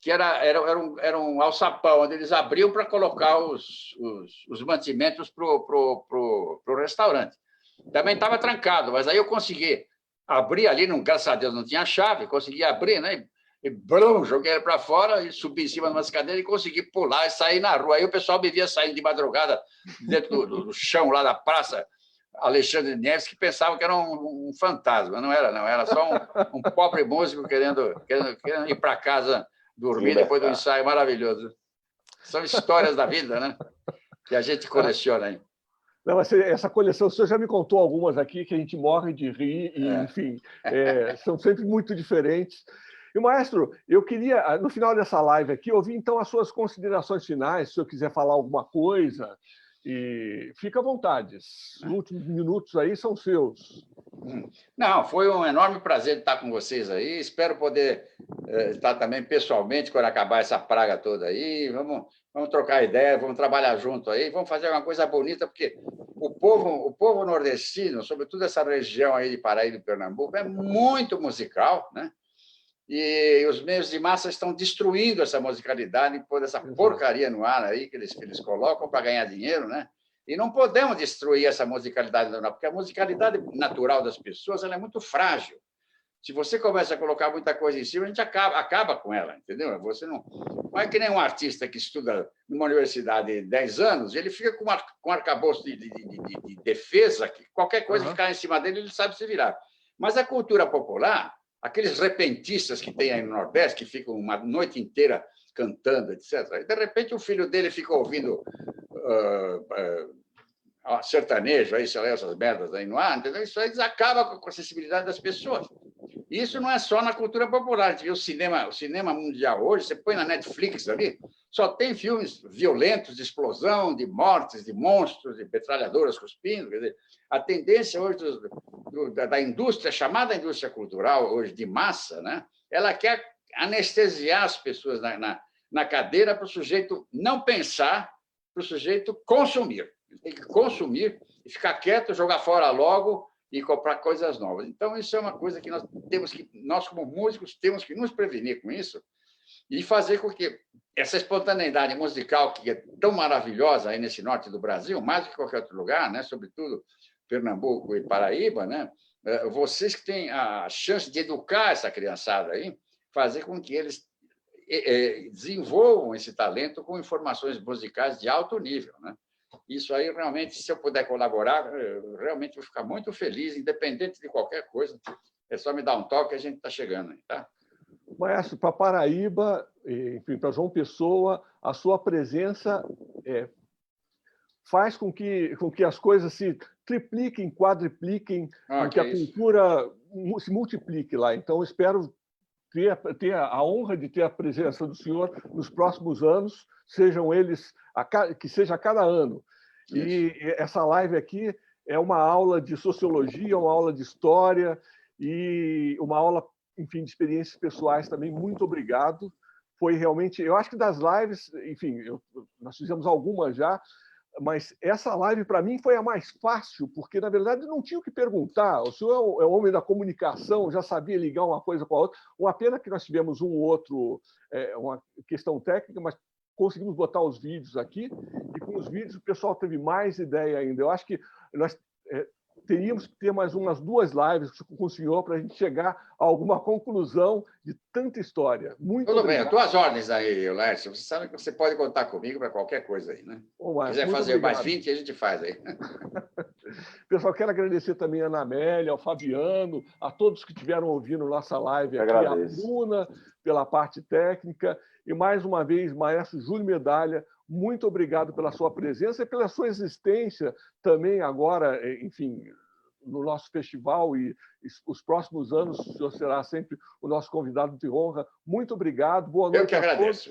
que era um alçapão, onde eles abriam para colocar os mantimentos para o restaurante. Também estava trancado, mas aí eu consegui abri ali, graças a Deus não tinha chave, consegui abrir, né? E blum, joguei ele para fora e subi em cima de umas cadeiras e consegui pular e sair na rua. Aí o pessoal me via saindo de madrugada dentro do chão lá da praça Alexandre Neves, que pensavam que era um fantasma. Não era, não. Era só um pobre músico querendo ir para casa dormir depois do ensaio maravilhoso. São histórias da vida, né? Que a gente coleciona aí. Não, essa coleção, o senhor já me contou algumas aqui que a gente morre de rir, e, enfim, são sempre muito diferentes. E, maestro, eu queria, no final dessa live aqui, ouvir, então, as suas considerações finais, se o senhor quiser falar alguma coisa, e fica à vontade. Os últimos minutos aí são seus. Não, foi um enorme prazer estar com vocês aí. Espero poder estar também pessoalmente quando acabar essa praga toda aí. Vamos trocar ideia, vamos trabalhar junto aí, vamos fazer uma coisa bonita, porque o povo nordestino, sobretudo essa região aí de Paraíba e Pernambuco, é muito musical, né? E os meios de massa estão destruindo essa musicalidade, pondo essa porcaria no ar aí que eles colocam para ganhar dinheiro, né? E não podemos destruir essa musicalidade natural, porque a musicalidade natural das pessoas ela é muito frágil. Se você começa a colocar muita coisa em cima, a gente acaba com ela, entendeu? Você não é que nem um artista que estuda numa universidade 10 anos, ele fica com um arcabouço de defesa, que qualquer coisa que ficar em cima dele, ele sabe se virar. Mas a cultura popular, aqueles repentistas que tem aí no Nordeste, que ficam uma noite inteira cantando, etc. E, de repente, o filho dele fica ouvindo sertanejo, aí, sei lá, essas merdas aí no ar, entendeu? Isso aí acaba com a sensibilidade das pessoas. Isso não é só na cultura popular. A gente vê o cinema mundial hoje, você põe na Netflix ali, só tem filmes violentos, de explosão, de mortes, de monstros, de metralhadoras cuspindo. Quer dizer, a tendência hoje da indústria, chamada indústria cultural, hoje de massa, né? Ela quer anestesiar as pessoas na cadeira para o sujeito não pensar, para o sujeito consumir. Ele tem que consumir e ficar quieto, jogar fora logo e comprar coisas novas. Então, isso é uma coisa que nós como músicos, temos que nos prevenir com isso e fazer com que essa espontaneidade musical, que é tão maravilhosa aí nesse norte do Brasil, mais do que qualquer outro lugar, né? Sobretudo Pernambuco e Paraíba, né? Vocês que têm a chance de educar essa criançada aí, fazer com que eles desenvolvam esse talento com informações musicais de alto nível, né? Isso aí, realmente, se eu puder colaborar, eu realmente vou ficar muito feliz, independente de qualquer coisa. É só me dar um toque que a gente está chegando aí, tá? Maestro, para Paraíba, enfim, para João Pessoa, a sua presença faz com que as coisas se tripliquem, quadripliquem, com que a cultura se multiplique lá. Então, espero ter a honra de ter a presença do senhor nos próximos anos, sejam eles, que seja a cada ano. E essa live aqui é uma aula de sociologia, uma aula de história e uma aula, enfim, de experiências pessoais também. Muito obrigado. Foi realmente, eu acho que das lives, enfim, nós fizemos algumas já, mas essa live, para mim, foi a mais fácil, porque, na verdade, não tinha o que perguntar. O senhor é o homem da comunicação, já sabia ligar uma coisa com a outra. Uma pena que nós tivemos uma questão técnica, mas conseguimos botar os vídeos aqui, e com os vídeos o pessoal teve mais ideia ainda. Eu acho que nós teríamos que ter mais umas 2 lives com o senhor para a gente chegar a alguma conclusão de tanta história. Muito Tudo obrigado. bem, tuas ordens aí, Laércio. Você sabe que você pode contar comigo para qualquer coisa aí, né? Se quiser fazer mais 20, a gente faz aí. Pessoal, quero agradecer também a Ana Amélia, ao Fabiano, a todos que estiveram ouvindo nossa live aqui, a Bruna, pela parte técnica, e mais uma vez, maestro Júlio Medalha, muito obrigado pela sua presença e pela sua existência também agora, enfim, no nosso festival, e os próximos anos o senhor será sempre o nosso convidado de honra. Muito obrigado, boa noite. Eu que agradeço.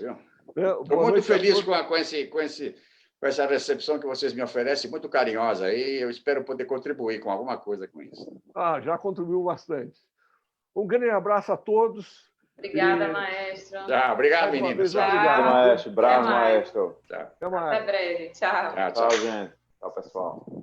Estou muito feliz com essa recepção que vocês me oferecem, muito carinhosa, e eu espero poder contribuir com alguma coisa com isso. Já contribuiu bastante. Um grande abraço a todos. Obrigada, maestro. Obrigado, meninos. Obrigado, maestro. Bravo, maestro. Até breve. Tchau. Tchau, gente. Tchau, pessoal.